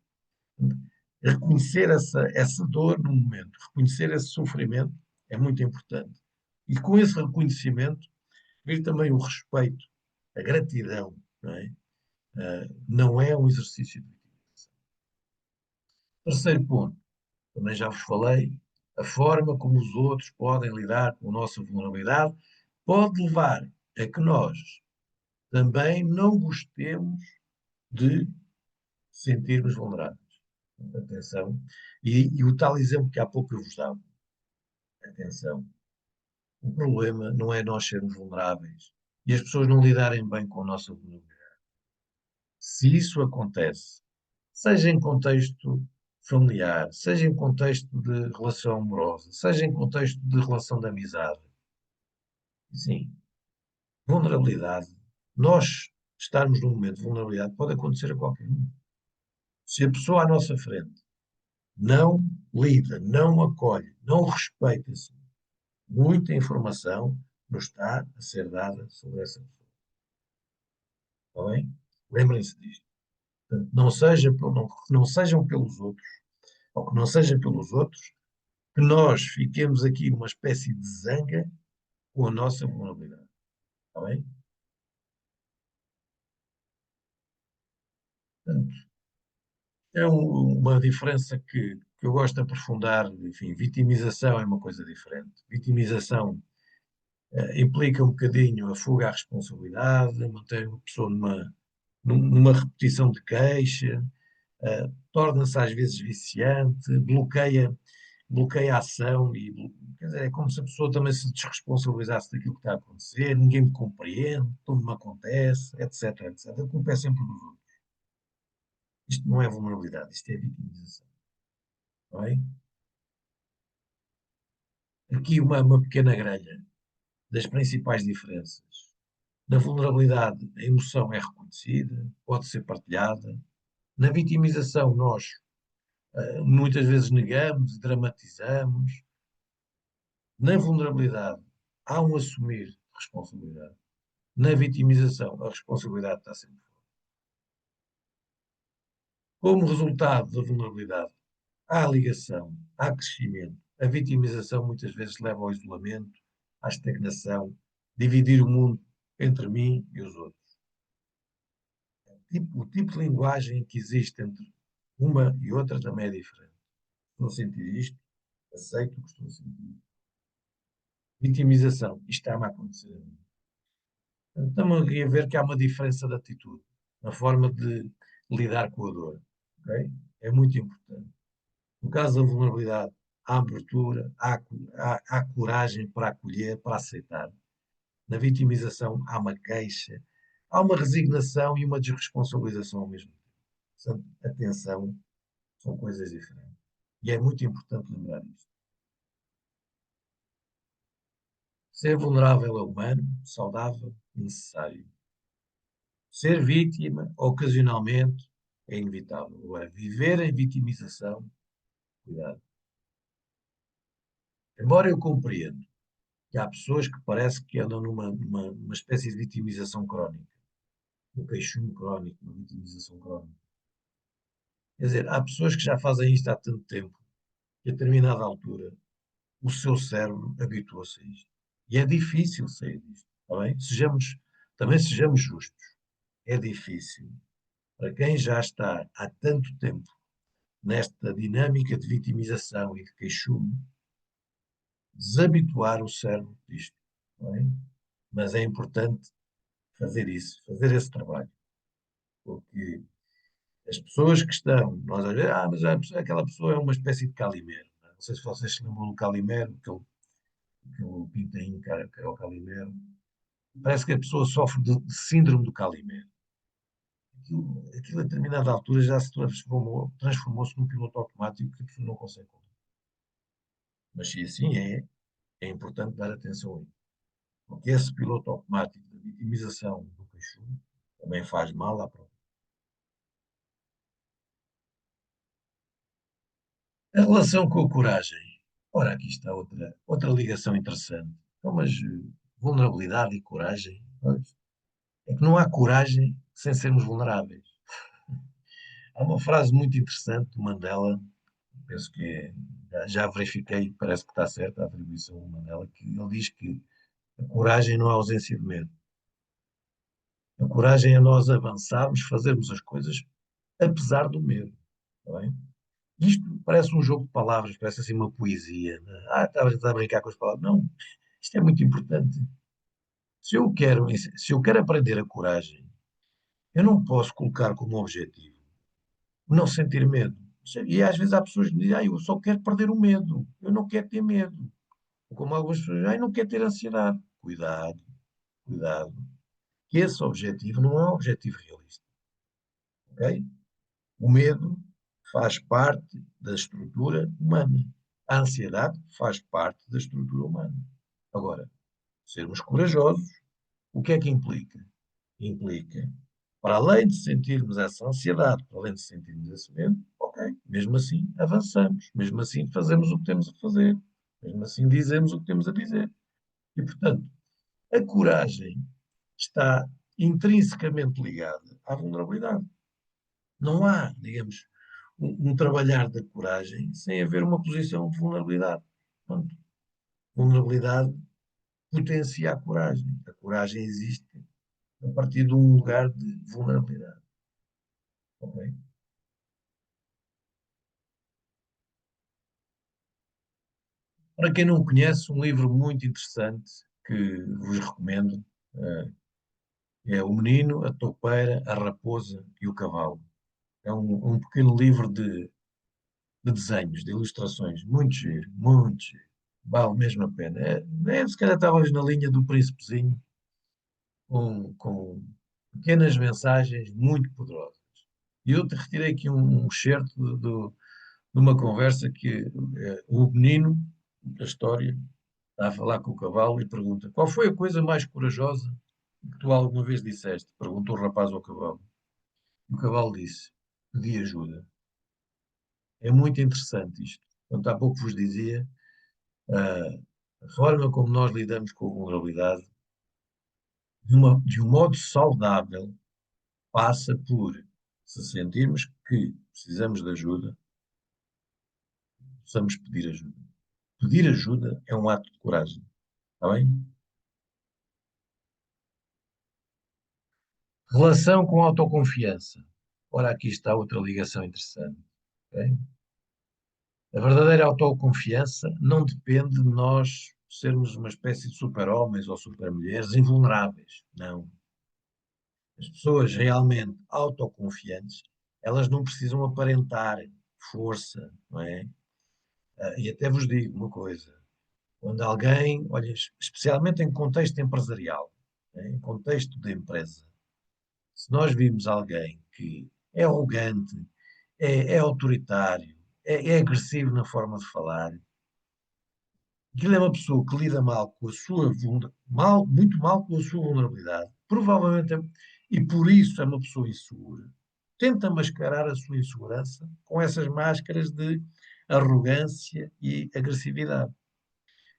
Reconhecer essa dor no momento, reconhecer esse sofrimento é muito importante. E com esse reconhecimento, vir também o respeito, a gratidão, não é? Não é um exercício de vitimização. Terceiro ponto, também já vos falei, a forma como os outros podem lidar com a nossa vulnerabilidade pode levar a que nós também não gostemos de sentirmos vulneráveis. Atenção. E o tal exemplo que há pouco eu vos dava. Atenção. O problema não é nós sermos vulneráveis e as pessoas não lidarem bem com a nossa vulnerabilidade. Se isso acontece, seja em contexto familiar, seja em contexto de relação amorosa, seja em contexto de relação de amizade, sim, vulnerabilidade, nós estarmos num momento de vulnerabilidade pode acontecer a qualquer um. Se a pessoa à nossa frente não lida, não acolhe, não respeita-se, muita informação nos está a ser dada sobre essa pessoa. Está bem? Lembrem-se disto. Não seja, que não sejam pelos outros, ou que não seja pelos outros, que nós fiquemos aqui numa espécie de zanga com a nossa vulnerabilidade. Está bem? Portanto, é uma diferença que eu gosto de aprofundar. Enfim, vitimização é uma coisa diferente. Vitimização implica um bocadinho a fuga à responsabilidade, manter uma pessoa numa repetição de queixa, torna-se às vezes viciante, bloqueia a ação e, quer dizer, é como se a pessoa também se desresponsabilizasse daquilo que está a acontecer, ninguém me compreende, tudo me acontece, etc, etc. A culpa é sempre dos outros. Isto não é vulnerabilidade, isto é vitimização. Não é? Aqui uma pequena grelha das principais diferenças. Na vulnerabilidade, a emoção é reconhecida, pode ser partilhada. Na vitimização, nós muitas vezes negamos, dramatizamos. Na vulnerabilidade, há um assumir de responsabilidade. Na vitimização, a responsabilidade está sempre fora. Como resultado da vulnerabilidade, há ligação, há crescimento. A vitimização muitas vezes leva ao isolamento, à estagnação, dividir o mundo entre mim e os outros. O tipo de linguagem que existe entre uma e outra também é diferente. Estou a sentir isto, aceito o que estou a sentir. Vitimização, isto está-me a acontecer. Estamos aqui a ver que há uma diferença de atitude, na forma de lidar com a dor. Ok? É muito importante. No caso da vulnerabilidade, há abertura, há coragem para acolher, para aceitar. Na vitimização, há uma queixa, há uma resignação e uma desresponsabilização ao mesmo tempo. Portanto, atenção, são coisas diferentes. E é muito importante lembrar isto. Ser vulnerável é humano, saudável e necessário. Ser vítima, ocasionalmente, é inevitável. Agora, viver em vitimização, cuidado. Embora eu compreendo que há pessoas que parece que andam numa espécie de vitimização crónica, um queixume crónico, uma vitimização crónica. Quer dizer, há pessoas que já fazem isto há tanto tempo que a determinada altura o seu cérebro habitua-se a isto. E é difícil sair disto, está bem? Também sejamos justos. É difícil. Para quem já está há tanto tempo nesta dinâmica de vitimização e de queixume, desabituar o cérebro disto, não é? Mas é importante fazer isso, fazer esse trabalho, porque as pessoas que estão, nós às vezes, mas aquela pessoa é uma espécie de Calimero. Não sei se vocês se lembram do Calimero, aquele pintainho que é o Calimero. Parece que a pessoa sofre de síndrome do Calimero. Aquilo a determinada altura já se transformou-se num piloto automático que a pessoa não consegue controlar. Mas se assim é importante dar atenção a isso. Porque esse piloto automático da vitimização do queixume também faz mal à própria. A relação com a coragem. Ora, aqui está outra ligação interessante. Então, mas vulnerabilidade e coragem. Pois, é que não há coragem sem sermos vulneráveis. Há uma frase muito interessante do Mandela, penso que já verifiquei, parece que está certa a atribuição do Mandela, que ele diz que a coragem não é ausência de medo. A coragem é nós avançarmos, fazermos as coisas apesar do medo. Está bem? Isto parece um jogo de palavras, parece assim uma poesia. Né? Está a brincar com as palavras. Não, isto é muito importante. Se eu quero aprender a coragem, eu não posso colocar como objetivo não sentir medo. E às vezes há pessoas que me dizem, eu só quero perder o medo, eu não quero ter medo. Ou como algumas pessoas, não quero ter ansiedade. Cuidado, cuidado. Que esse objetivo não é um objetivo realista. Ok? O medo faz parte da estrutura humana. A ansiedade faz parte da estrutura humana. Agora, sermos corajosos, o que é que implica? Implica, para além de sentirmos essa ansiedade, para além de sentirmos esse medo, ok, mesmo assim avançamos, mesmo assim fazemos o que temos a fazer, mesmo assim dizemos o que temos a dizer. E, portanto, a coragem está intrinsecamente ligada à vulnerabilidade. Não há, digamos, um trabalhar da coragem sem haver uma posição de vulnerabilidade. Pronto. Vulnerabilidade potencia a coragem. A coragem existe a partir de um lugar de vulnerabilidade. Ok? Para quem não conhece, um livro muito interessante que vos recomendo é O Menino, a Toupeira, a Raposa e o Cavalo. É um pequeno livro de desenhos, de ilustrações, muito giro, muito giro. Vale mesmo a pena. Se calhar estavas na linha do Príncipezinho, com pequenas mensagens muito poderosas. E eu te retirei aqui um excerto de uma conversa que o menino da história está a falar com o cavalo e pergunta: qual foi a coisa mais corajosa que tu alguma vez disseste? Perguntou o rapaz ao cavalo. E o cavalo disse: pedi ajuda. É muito interessante isto. Portanto, há pouco vos dizia, ah, a forma como nós lidamos com a vulnerabilidade, de um modo saudável, passa por, se sentirmos que precisamos de ajuda, possamos pedir ajuda. Pedir ajuda é um ato de coragem. Está bem? Relação com autoconfiança. Ora, aqui está outra ligação interessante. Ok? A verdadeira autoconfiança não depende de nós sermos uma espécie de super-homens ou super-mulheres invulneráveis. Não. As pessoas realmente autoconfiantes, elas não precisam aparentar força, não é? E até vos digo uma coisa: quando alguém, olha, especialmente em contexto empresarial, né, em contexto de empresa, se nós vimos alguém que é arrogante, é autoritário, é agressivo na forma de falar, aquilo é uma pessoa que lida mal com a sua mal, muito mal com a sua vulnerabilidade, provavelmente, e por isso é uma pessoa insegura. Tenta mascarar a sua insegurança com essas máscaras de arrogância e agressividade.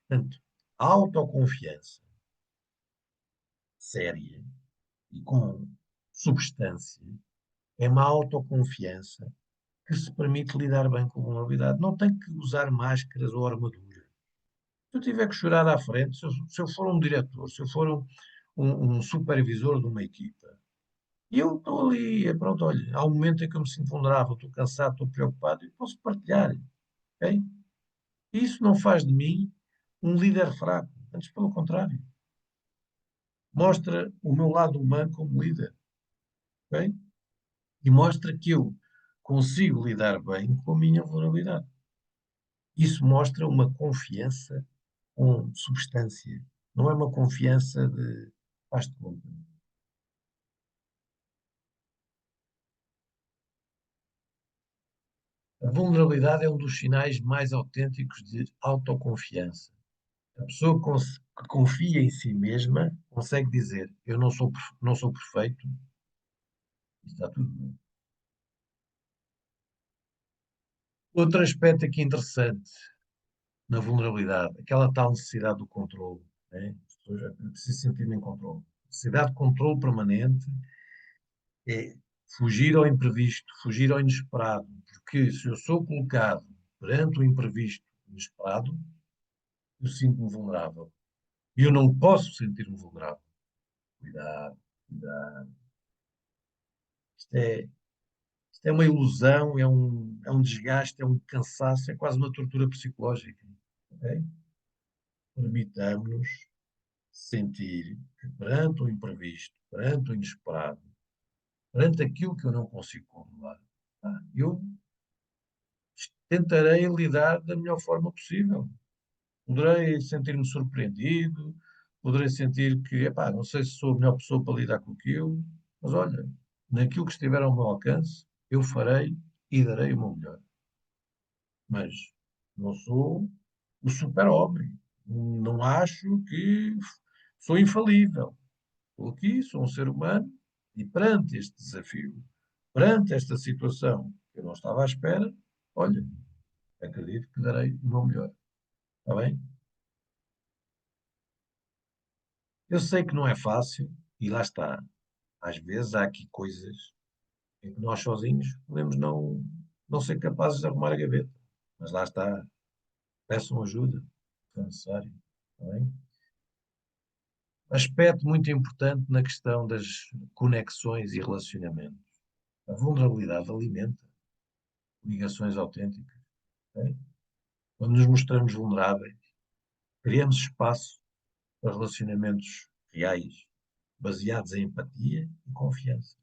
Portanto, a autoconfiança séria e com substância é uma autoconfiança que se permite lidar bem com a vulnerabilidade. Não tem que usar máscaras ou armadura. Se eu tiver que chorar à frente, se eu for um diretor, se eu for um supervisor de uma equipa, e eu estou ali, pronto, olha, há um momento em que eu me sinto vulnerável, estou cansado, estou preocupado, e posso partilhar, ok? Isso não faz de mim um líder fraco, antes pelo contrário. Mostra o meu lado humano como líder, ok? E mostra que eu consigo lidar bem com a minha vulnerabilidade. Isso mostra uma confiança com substância, não é uma confiança de faz de conta. A vulnerabilidade é um dos sinais mais autênticos de autoconfiança. A pessoa que confia em si mesma consegue dizer: eu não sou perfeito, e está tudo bem. Outro aspecto aqui interessante na vulnerabilidade, aquela tal necessidade do controle. Né? As pessoas precisam sentir em controle. Necessidade de controle permanente é fugir ao imprevisto, fugir ao inesperado, porque se eu sou colocado perante o imprevisto, inesperado, eu sinto-me vulnerável. E eu não posso sentir-me vulnerável. Cuidado, cuidado. Isto é, isto é uma ilusão, é um desgaste, é um cansaço, é quase uma tortura psicológica. Ok? Permitamos-nos sentir que perante o imprevisto, perante o inesperado, perante aquilo que eu não consigo controlar, eu tentarei lidar da melhor forma possível. Poderei sentir-me surpreendido, poderei sentir que, epá, não sei se sou a melhor pessoa para lidar com aquilo, mas olha, naquilo que estiver ao meu alcance, eu farei e darei o meu melhor. Mas não sou o super-homem. Não acho que sou infalível. Estou aqui, sou um ser humano e perante este desafio, perante esta situação que eu não estava à espera, olha, acredito que darei o meu melhor. Está bem? Eu sei que não é fácil, e lá está. Às vezes há aqui coisas em que nós sozinhos podemos não ser capazes de arrumar a gaveta. Mas lá está, peçam ajuda, se for necessário. Está bem? Aspecto muito importante na questão das conexões e relacionamentos. A vulnerabilidade alimenta ligações autênticas. Ok? Quando nos mostramos vulneráveis, criamos espaço para relacionamentos reais, baseados em empatia e confiança.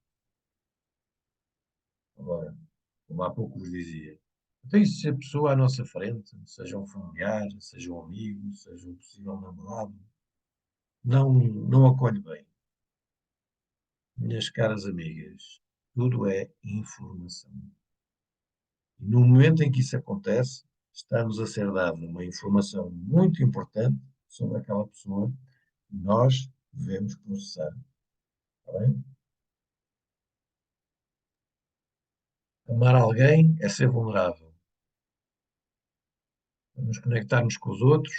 Agora, como há pouco vos dizia, então, e se a pessoa à nossa frente, seja um familiar, seja um amigo, seja um possível namorado, não acolhe bem? Minhas caras amigas, tudo é informação. E no momento em que isso acontece, está-nos a ser dada uma informação muito importante sobre aquela pessoa que nós devemos processar. Está bem? Amar alguém é ser vulnerável. Para nos conectarmos com os outros,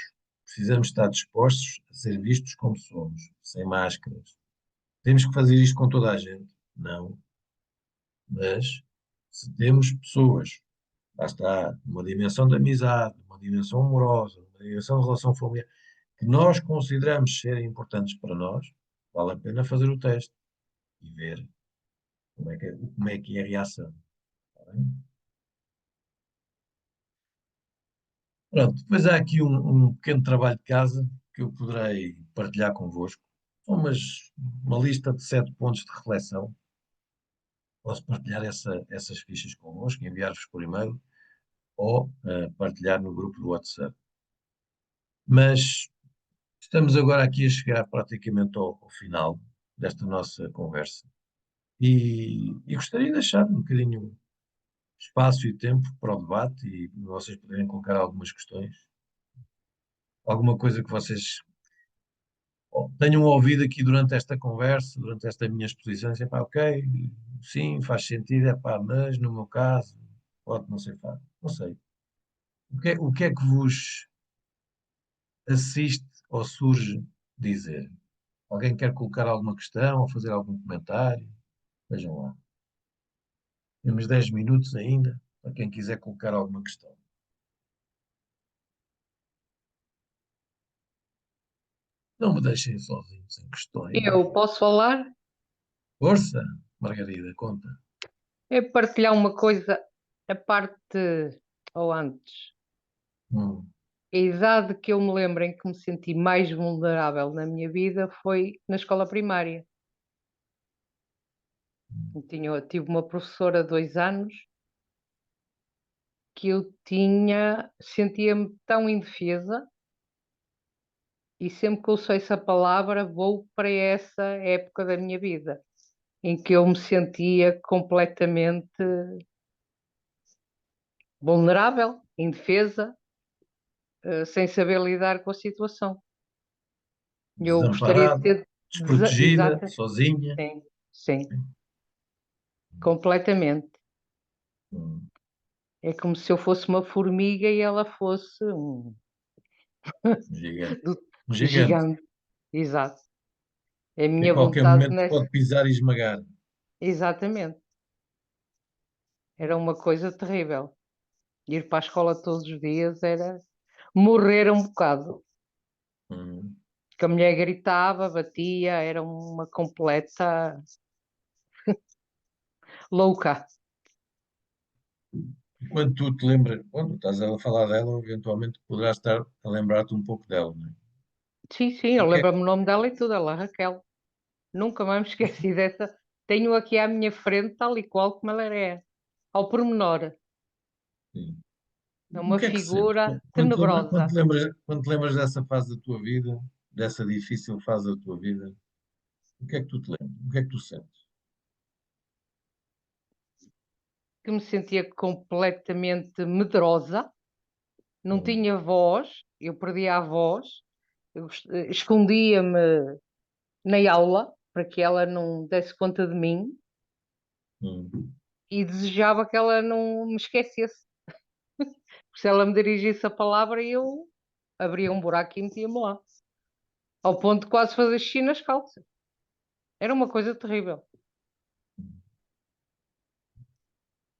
precisamos estar dispostos a ser vistos como somos, sem máscaras. Temos que fazer isto com toda a gente? Não. Mas se temos pessoas, lá está, uma dimensão de amizade, uma dimensão amorosa, uma dimensão de relação familiar, que nós consideramos serem importantes para nós, vale a pena fazer o teste e ver como é que é a reação. Está bem? Pronto, depois há aqui um pequeno trabalho de casa que eu poderei partilhar convosco. São uma lista de 7 pontos de reflexão. Posso partilhar essas fichas convosco, enviar-vos por e-mail ou partilhar no grupo do WhatsApp. Mas estamos agora aqui a chegar praticamente ao final desta nossa conversa e gostaria de deixar um bocadinho espaço e tempo para o debate e vocês poderem colocar algumas questões, alguma coisa que vocês tenham ouvido aqui durante esta conversa, durante esta minha exposição, e dizer, pá, ok, sim, faz sentido, é pá, mas no meu caso, pode não ser fácil. Não sei. O que é que vos assiste ou surge dizer? Alguém quer colocar alguma questão ou fazer algum comentário? Vejam lá. Temos 10 minutos ainda para quem quiser colocar alguma questão. Não me deixem sozinho, sem questões. Eu posso falar? Força, Margarida, conta. É partilhar uma coisa, a parte, ou antes, Hum, a idade que eu me lembro em que me senti mais vulnerável na minha vida foi na escola primária. Tive uma professora há 2 anos que sentia-me tão indefesa e sempre que ouço essa palavra vou para essa época da minha vida em que eu me sentia completamente vulnerável, indefesa, sem saber lidar com a situação. Eu gostaria de desamparada, ter. desprotegida, Exato, sozinha. sim, sim, completamente. Hum, É como se eu fosse uma formiga e ela fosse um um gigante. do- Um gigante. gigante. Exato. É a Que a minha qualquer vontade momento nessa. pode pisar e esmagar. Exatamente. Era uma coisa terrível. Ir para a escola todos os dias era morrer um bocado. Hum. Que a mulher gritava, batia, era uma completa louca. E quando tu te lembras, quando estás a falar dela, eventualmente poderás estar a lembrar-te um pouco dela, não é? Sim, sim, O eu que é lembro-me o nome dela e tudo, ela, Raquel. Nunca mais me esqueci dessa. Tenho aqui à minha frente, tal e qual como ela é, ao pormenor. que, É o uma que é que sentes? figura Quando tenebrosa. quando te lembras dessa fase da tua vida, dessa difícil fase da tua vida, o que é que tu te lembras? O que é que tu sentes? Que me sentia completamente medrosa, não Hum, tinha voz, eu perdia a voz, escondia-me na aula para que ela não desse conta de mim hum, e desejava que ela não me esquecesse. Porque se ela me dirigisse a palavra, eu abria um buraco e metia-me lá, ao ponto de quase fazer xixi nas calças. Era uma coisa terrível.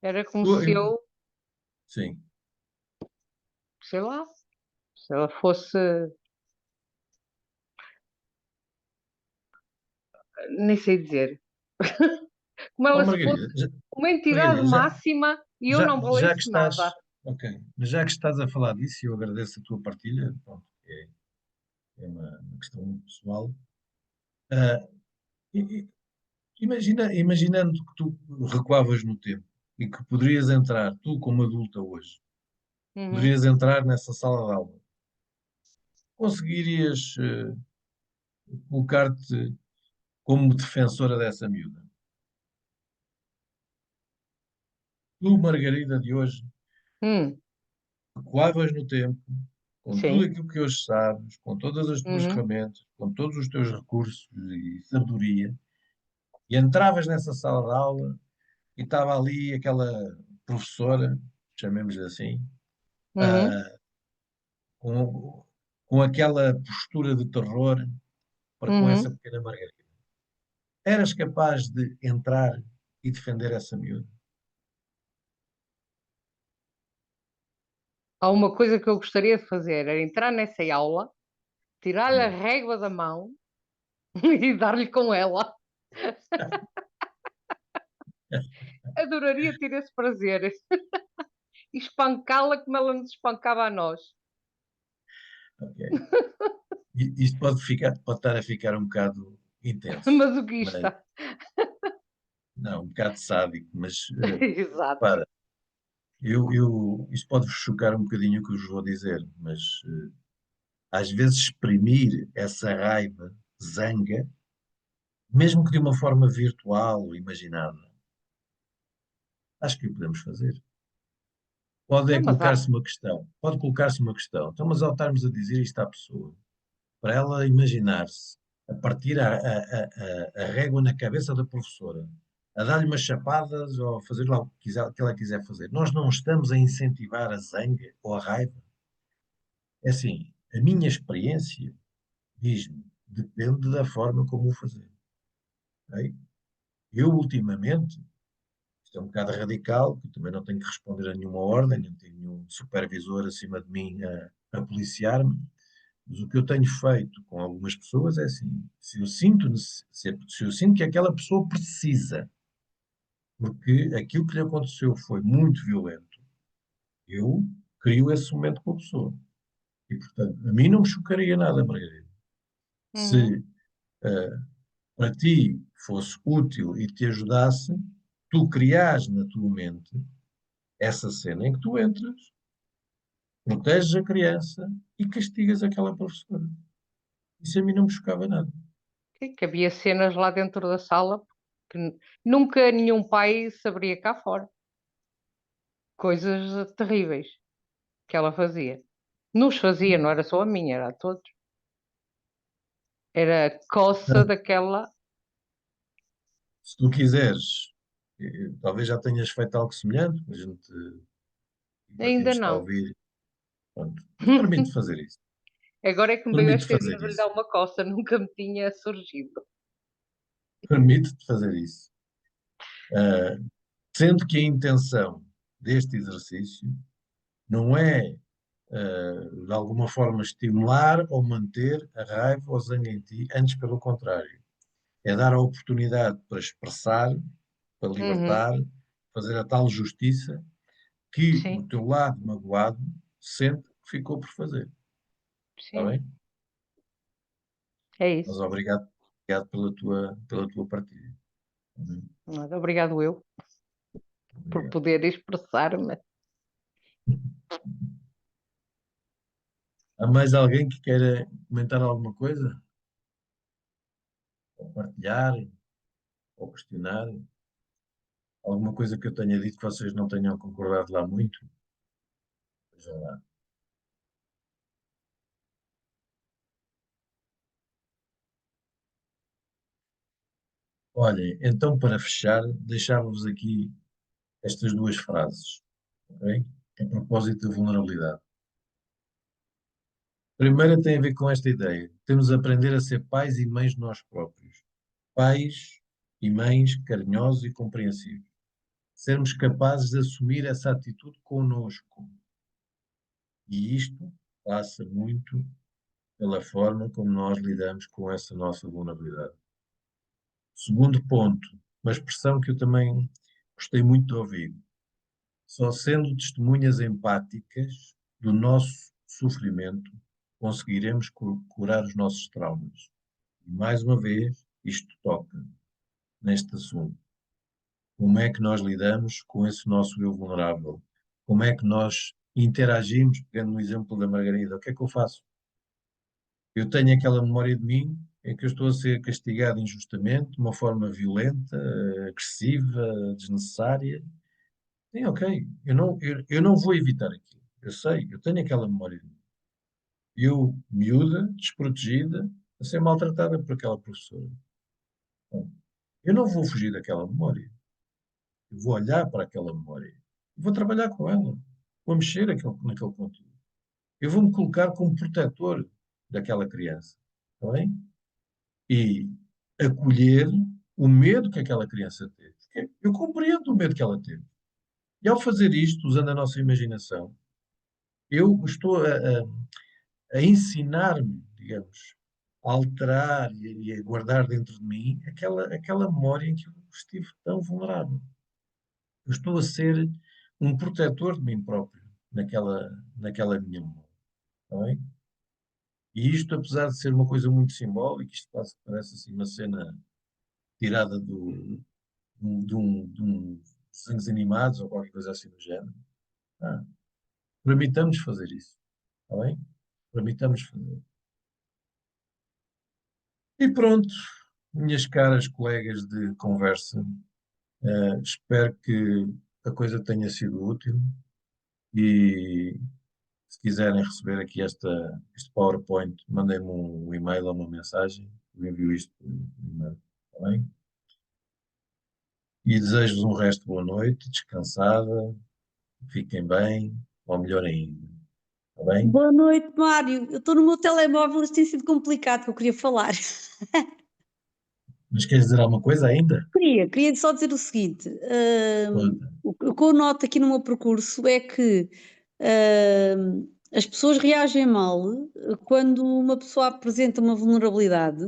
Era como Tu- se eu, Sim. sei lá, se ela fosse, nem sei dizer, como Oh, ela se fosse Margarida, uma entidade Margarida, máxima e eu não já que valesse nada. estás, ok, mas já que estás a falar disso, e eu agradeço a tua partilha, pronto, é uma questão muito pessoal. Ah, i- i- imaginando que tu recuavas no tempo e que poderias entrar, tu como adulta hoje, Uhum. poderias entrar nessa sala de aula, conseguirias colocar-te como defensora dessa miúda? Tu, Margarida de hoje, Hum, recuavas no tempo, com tudo sim. aquilo que hoje sabes, com todas as tuas Uhum. ferramentas, com todos os teus recursos e sabedoria, e entravas nessa sala de aula e estava ali aquela professora, chamemos-lhe assim, Uhum. ah, com, com aquela postura de terror para com essa Uhum. pequena Margarida. Eras capaz de entrar e defender essa miúda? Há uma coisa que eu gostaria de fazer, era entrar nessa aula, tirar-lhe a Yeah. régua da mão e dar-lhe com ela. Adoraria ter esse prazer. E espancá-la como ela nos espancava a nós. Ok. Isto pode estar a ficar um bocado intenso, mas Masoquista. não, um bocado sádico, mas Exato. para, isto pode-vos chocar um bocadinho o que eu vos vou dizer, mas às vezes exprimir essa raiva, zanga, mesmo que de uma forma virtual ou imaginada, acho que o podemos fazer. Pode é Não, mas há. colocar-se uma questão, pode colocar-se uma questão. Então, mas ao estarmos a dizer isto à pessoa, para ela imaginar-se a partir a régua na cabeça da professora, a dar-lhe umas chapadas ou a fazer lá o que ela quiser fazer. Nós não estamos a incentivar a zanga ou a raiva. É assim, a minha experiência diz-me, depende da forma como o fazer. Ok? Eu, ultimamente, isto é um bocado radical, que eu também não tenho que responder a nenhuma ordem, nem tenho nenhum supervisor acima de mim a policiar-me, mas o que eu tenho feito com algumas pessoas é assim, se eu sinto que aquela pessoa precisa, porque aquilo que lhe aconteceu foi muito violento, eu crio esse momento com a pessoa. E, portanto, a mim não me chocaria nada, Margarida. Uhum. Se para ti fosse útil e te ajudasse, tu crias na tua mente essa cena em que tu entras, proteges a criança e castigas aquela professora. Isso a mim não me chocava nada. Sim, que havia cenas lá dentro da sala que nunca nenhum pai saberia cá fora. Coisas terríveis que ela fazia. Nos fazia, não era só a minha, era a todos. Era a coça Portanto, daquela. se tu quiseres, talvez já tenhas feito algo semelhante, a gente, e para quem Ainda nos está a não. ouvir, pronto, mas permite fazer isso. Agora é que me veio Permite esta ideia fazer de lhe isso. dar uma coça, nunca me tinha surgido. Permite-te fazer isso. Ah, sendo que a intenção deste exercício não é, de alguma forma, estimular ou manter a raiva ou zanga em ti, antes pelo contrário. É dar a oportunidade para expressar, para Uhum. libertar, fazer a tal justiça que o Sim, teu lado magoado sente que ficou por fazer. Está sim, bem? é Mas isso. obrigado pela tua partilha. Está bem? Nada, obrigado eu por Obrigado. poder expressar-me. Há mais alguém que queira comentar alguma coisa? Ou partilhar? Ou questionar? Alguma coisa que eu tenha dito que vocês não tenham concordado lá muito? Vejam lá. Olhem, então para fechar, deixava-vos aqui estas duas frases, ok? A propósito da vulnerabilidade. A primeira tem a ver com esta ideia. Temos de aprender a ser pais e mães de nós próprios. Pais e mães carinhosos e compreensivos. sermos capazes de assumir essa atitude connosco. E isto passa muito pela forma como nós lidamos com essa nossa vulnerabilidade. Segundo ponto, uma expressão que eu também gostei muito de ouvir: só sendo testemunhas empáticas do nosso sofrimento conseguiremos curar os nossos traumas. E mais uma vez, isto toca neste assunto. Como é que nós lidamos com esse nosso eu vulnerável? Como é que nós interagimos, pegando no exemplo da Margarida? O que é que eu faço? Eu tenho aquela memória de mim em que eu estou a ser castigado injustamente, de uma forma violenta, agressiva, desnecessária. Sim, ok. Eu não vou evitar aquilo. Eu sei, eu tenho aquela memória de mim. Eu, miúda, desprotegida, a ser maltratada por aquela professora. Bom, eu não vou fugir daquela memória. Eu vou olhar para aquela memória. Vou trabalhar com ela. Vou mexer naquele conteúdo. Eu vou me colocar como protetor daquela criança. Está bem? E acolher o medo que aquela criança teve. Porque eu compreendo o medo que ela teve. E ao fazer isto, usando a nossa imaginação, eu estou a ensinar-me, digamos, a alterar e a guardar dentro de mim aquela memória em que eu estive tão vulnerável. Eu estou a ser um protetor de mim próprio naquela minha memória. Está bem? E isto, apesar de ser uma coisa muito simbólica, isto quase parece assim uma cena tirada de um desenhos animados ou qualquer coisa assim do género. Ah, permitamos fazer isso. Está bem? Permitamos fazer. E pronto, minhas caras colegas de conversa, espero que a coisa tenha sido útil e se quiserem receber aqui este PowerPoint, mandem-me um e-mail ou uma mensagem, eu envio isto por e-mail, está bem? E desejo-vos um resto de boa noite, descansada, fiquem bem, ou melhor ainda, está bem? Boa noite, Mário. Eu estou no meu telemóvel, isto tem sido complicado, que eu queria falar. Mas queres dizer alguma coisa ainda? Queria só dizer o seguinte: Conta. o que eu noto aqui no meu percurso é que as pessoas reagem mal quando uma pessoa apresenta uma vulnerabilidade,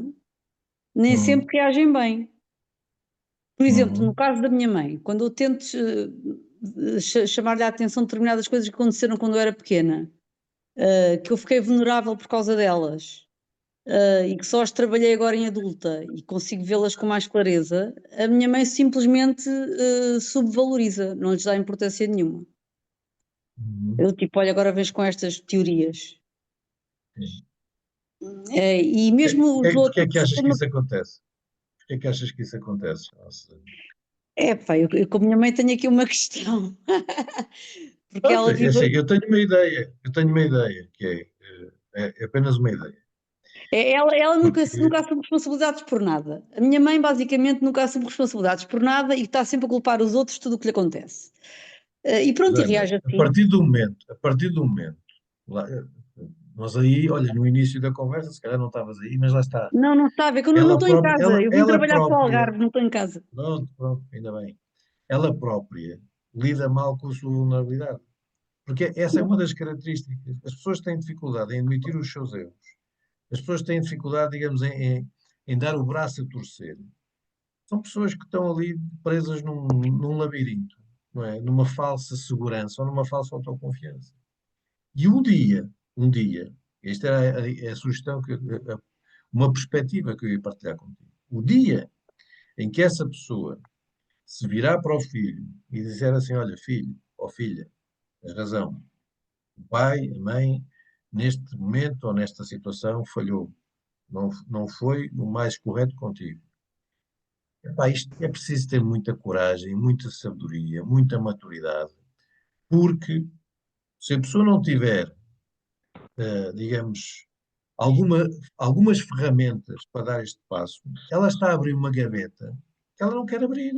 nem Uhum, sempre reagem bem. Por exemplo, no uhum, caso da minha mãe, quando eu tento chamar-lhe a atenção de determinadas coisas que aconteceram quando eu era pequena, que eu fiquei vulnerável por causa delas. E que só as trabalhei agora em adulta e consigo vê-las com mais clareza, a minha mãe simplesmente subvaloriza, não lhes dá importância nenhuma. uhum. Eu tipo, olha, agora vejo com estas teorias. Sim. E mesmo os Porquê é que outros, achas que isso acontece? Porquê é que achas que isso acontece? Nossa. é pá, eu com a minha mãe tenho aqui uma questão, porque Pronto, ela é assim, vive. eu tenho uma ideia, que é apenas uma ideia. Ela nunca Porque, assume responsabilidades por nada. A minha mãe, basicamente, nunca assume responsabilidades por nada e está sempre a culpar os outros de tudo o que lhe acontece. E pronto, e Joana, reage assim. a partir do momento, lá, nós aí, olha, no início da conversa, se calhar não estavas aí, mas lá está. Não, não está a ver, que eu não Ela estou em própria, casa. Eu vim ela trabalhar para o própria, Algarve, não estou em casa. pronto, pronto, ainda bem. Ela própria lida mal com a sua vulnerabilidade. Porque essa é uma das características. As pessoas têm dificuldade em admitir os seus erros. As pessoas têm dificuldade, digamos, em dar o braço a torcer. São pessoas que estão ali presas num labirinto, não é? Numa falsa segurança ou numa falsa autoconfiança. E um dia, esta é a sugestão, uma perspectiva que eu ia partilhar contigo. O dia em que essa pessoa se virar para o filho e disser assim: Olha, filho ou filha, tens razão, o pai, a mãe, neste momento ou nesta situação, falhou. Não foi o mais correto contigo. Epá, isto é preciso ter muita coragem, muita sabedoria, muita maturidade, porque se a pessoa não tiver, digamos, alguma, algumas ferramentas para dar este passo, ela está a abrir uma gaveta que ela não quer abrir,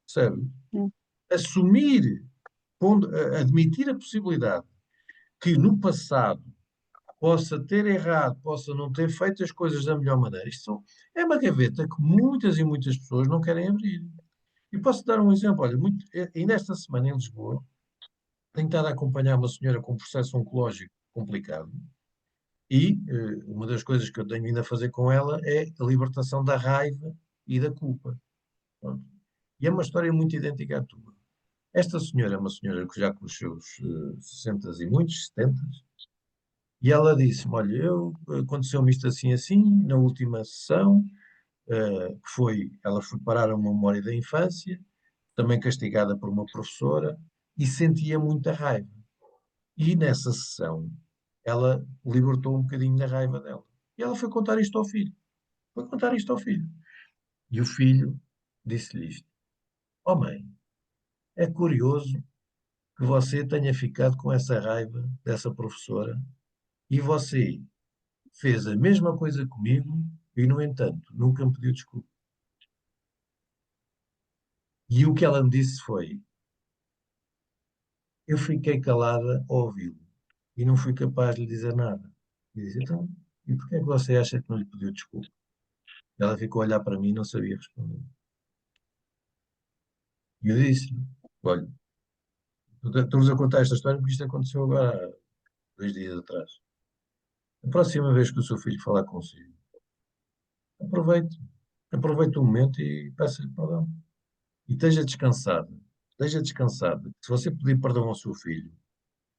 percebe? Assumir, admitir a possibilidade que no passado possa ter errado, possa não ter feito as coisas da melhor maneira. É uma gaveta que muitas e muitas pessoas não querem abrir. E posso dar um exemplo, olha, ainda esta semana em Lisboa, tenho estado a acompanhar uma senhora com um processo oncológico complicado e uma das coisas que eu tenho vindo a fazer com ela é a libertação da raiva e da culpa. Pronto. E é uma história muito idêntica à tua. Esta senhora é uma senhora que já com os seus 60 e muitos, 70, e ela disse-me, olha, aconteceu-me isto assim assim, na última sessão, ela foi parar a uma memória da infância, também castigada por uma professora, e sentia muita raiva. E nessa sessão, ela libertou um bocadinho da raiva dela. E ela foi contar isto ao filho. Foi contar isto ao filho. E o filho disse-lhe isto. Oh mãe, é curioso que você tenha ficado com essa raiva dessa professora e você fez a mesma coisa comigo e, no entanto, nunca me pediu desculpa. E o que ela me disse foi: eu fiquei calada ao ouvi-lo e não fui capaz de lhe dizer nada. E disse: então, e porquê é que você acha que não lhe pediu desculpa? Ela ficou a olhar para mim e não sabia responder. E eu disse: olha, estou-vos a contar esta história porque isto aconteceu agora há 2 dias atrás. A próxima vez que o seu filho falar consigo, aproveite, aproveite o momento e peça-lhe perdão. E esteja descansado. Esteja descansado. Se você pedir perdão ao seu filho,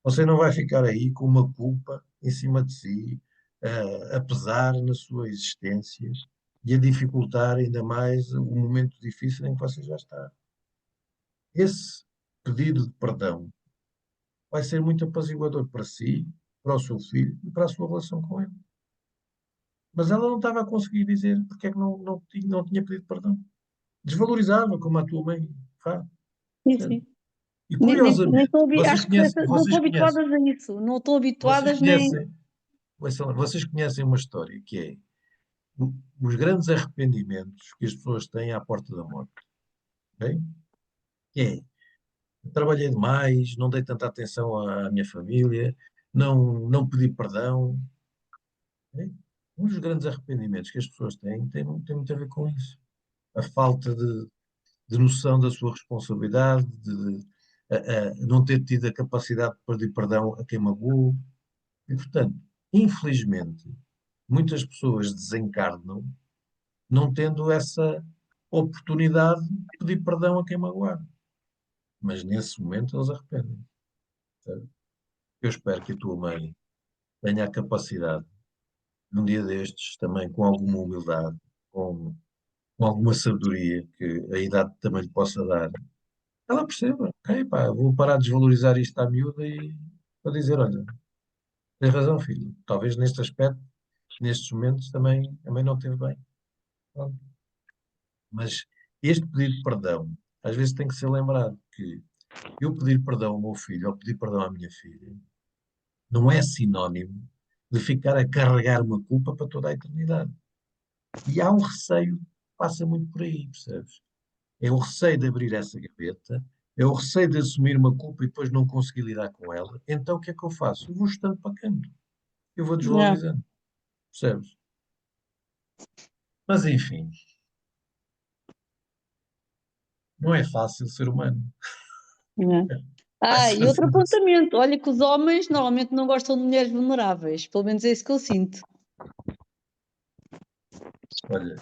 você não vai ficar aí com uma culpa em cima de si, a pesar na sua existência e a dificultar ainda mais o momento difícil em que você já está. Esse pedido de perdão vai ser muito apaziguador para si, para o seu filho e para a sua relação com ele. Mas ela não estava a conseguir dizer porque é que não tinha pedido perdão. Desvalorizava, como a tua mãe faz. Sim, sim. E Nem curiosamente, estou vocês acho que conhecem, não estão vocês conhecem, habituadas a isso. Não estão vocês habituadas nem. conhecem, vocês conhecem uma história que é os grandes arrependimentos que as pessoas têm à porta da morte. Ok? Que é, trabalhei demais, não dei tanta atenção à minha família, não pedi perdão. Ok? Um dos grandes arrependimentos que as pessoas têm tem muito a ver com isso. A falta de noção da sua responsabilidade, não ter tido a capacidade de pedir perdão a quem magoou. E, portanto, infelizmente, muitas pessoas desencarnam não tendo essa oportunidade de pedir perdão a quem magoaram. Mas nesse momento eles arrependem. Sabe? Eu espero que a tua mãe tenha a capacidade, num dia destes, também com alguma humildade, com alguma sabedoria que a idade também lhe possa dar, ela perceba, ok, pá, vou parar de desvalorizar isto à miúda e para dizer, olha, tens razão, filho, talvez neste aspecto, nestes momentos também não teve bem. Pronto. Mas este pedido de perdão, às vezes tem que ser lembrado que eu pedir perdão ao meu filho ou pedir perdão à minha filha não é sinónimo de ficar a carregar uma culpa para toda a eternidade. E há um receio que passa muito por aí, percebes? É o receio de abrir essa gaveta, é o receio de assumir uma culpa e depois não conseguir lidar com ela. Então o que é que eu faço? Eu vou estando para canto. Eu vou Yeah, desvalorizando, percebes? Mas enfim, não é fácil ser humano. yeah. Vai-se E outro fazendo assim. apontamento, olha que os homens normalmente não gostam de mulheres vulneráveis, pelo menos é isso que eu sinto. Olha,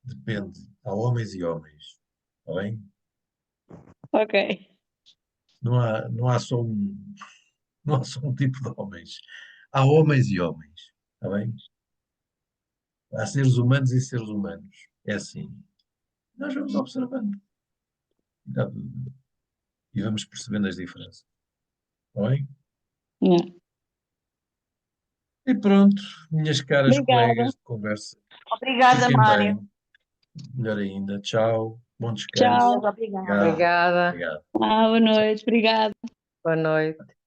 depende. Há homens e homens. Está bem? Ok. Não há só não há só um tipo de homens. Há homens e homens. Está bem? Há seres humanos e seres humanos. É assim. Nós vamos observando. Tá tudo bem. E vamos percebendo as diferenças. Está bem? Yeah. E pronto, minhas caras Obrigada. colegas de conversa. Obrigada, Fiquem Mário. bem. Melhor ainda. Tchau. Bom descanso. Tchau. Obrigada. Obrigado. Obrigada. Obrigado. Boa noite. Obrigada. Boa noite.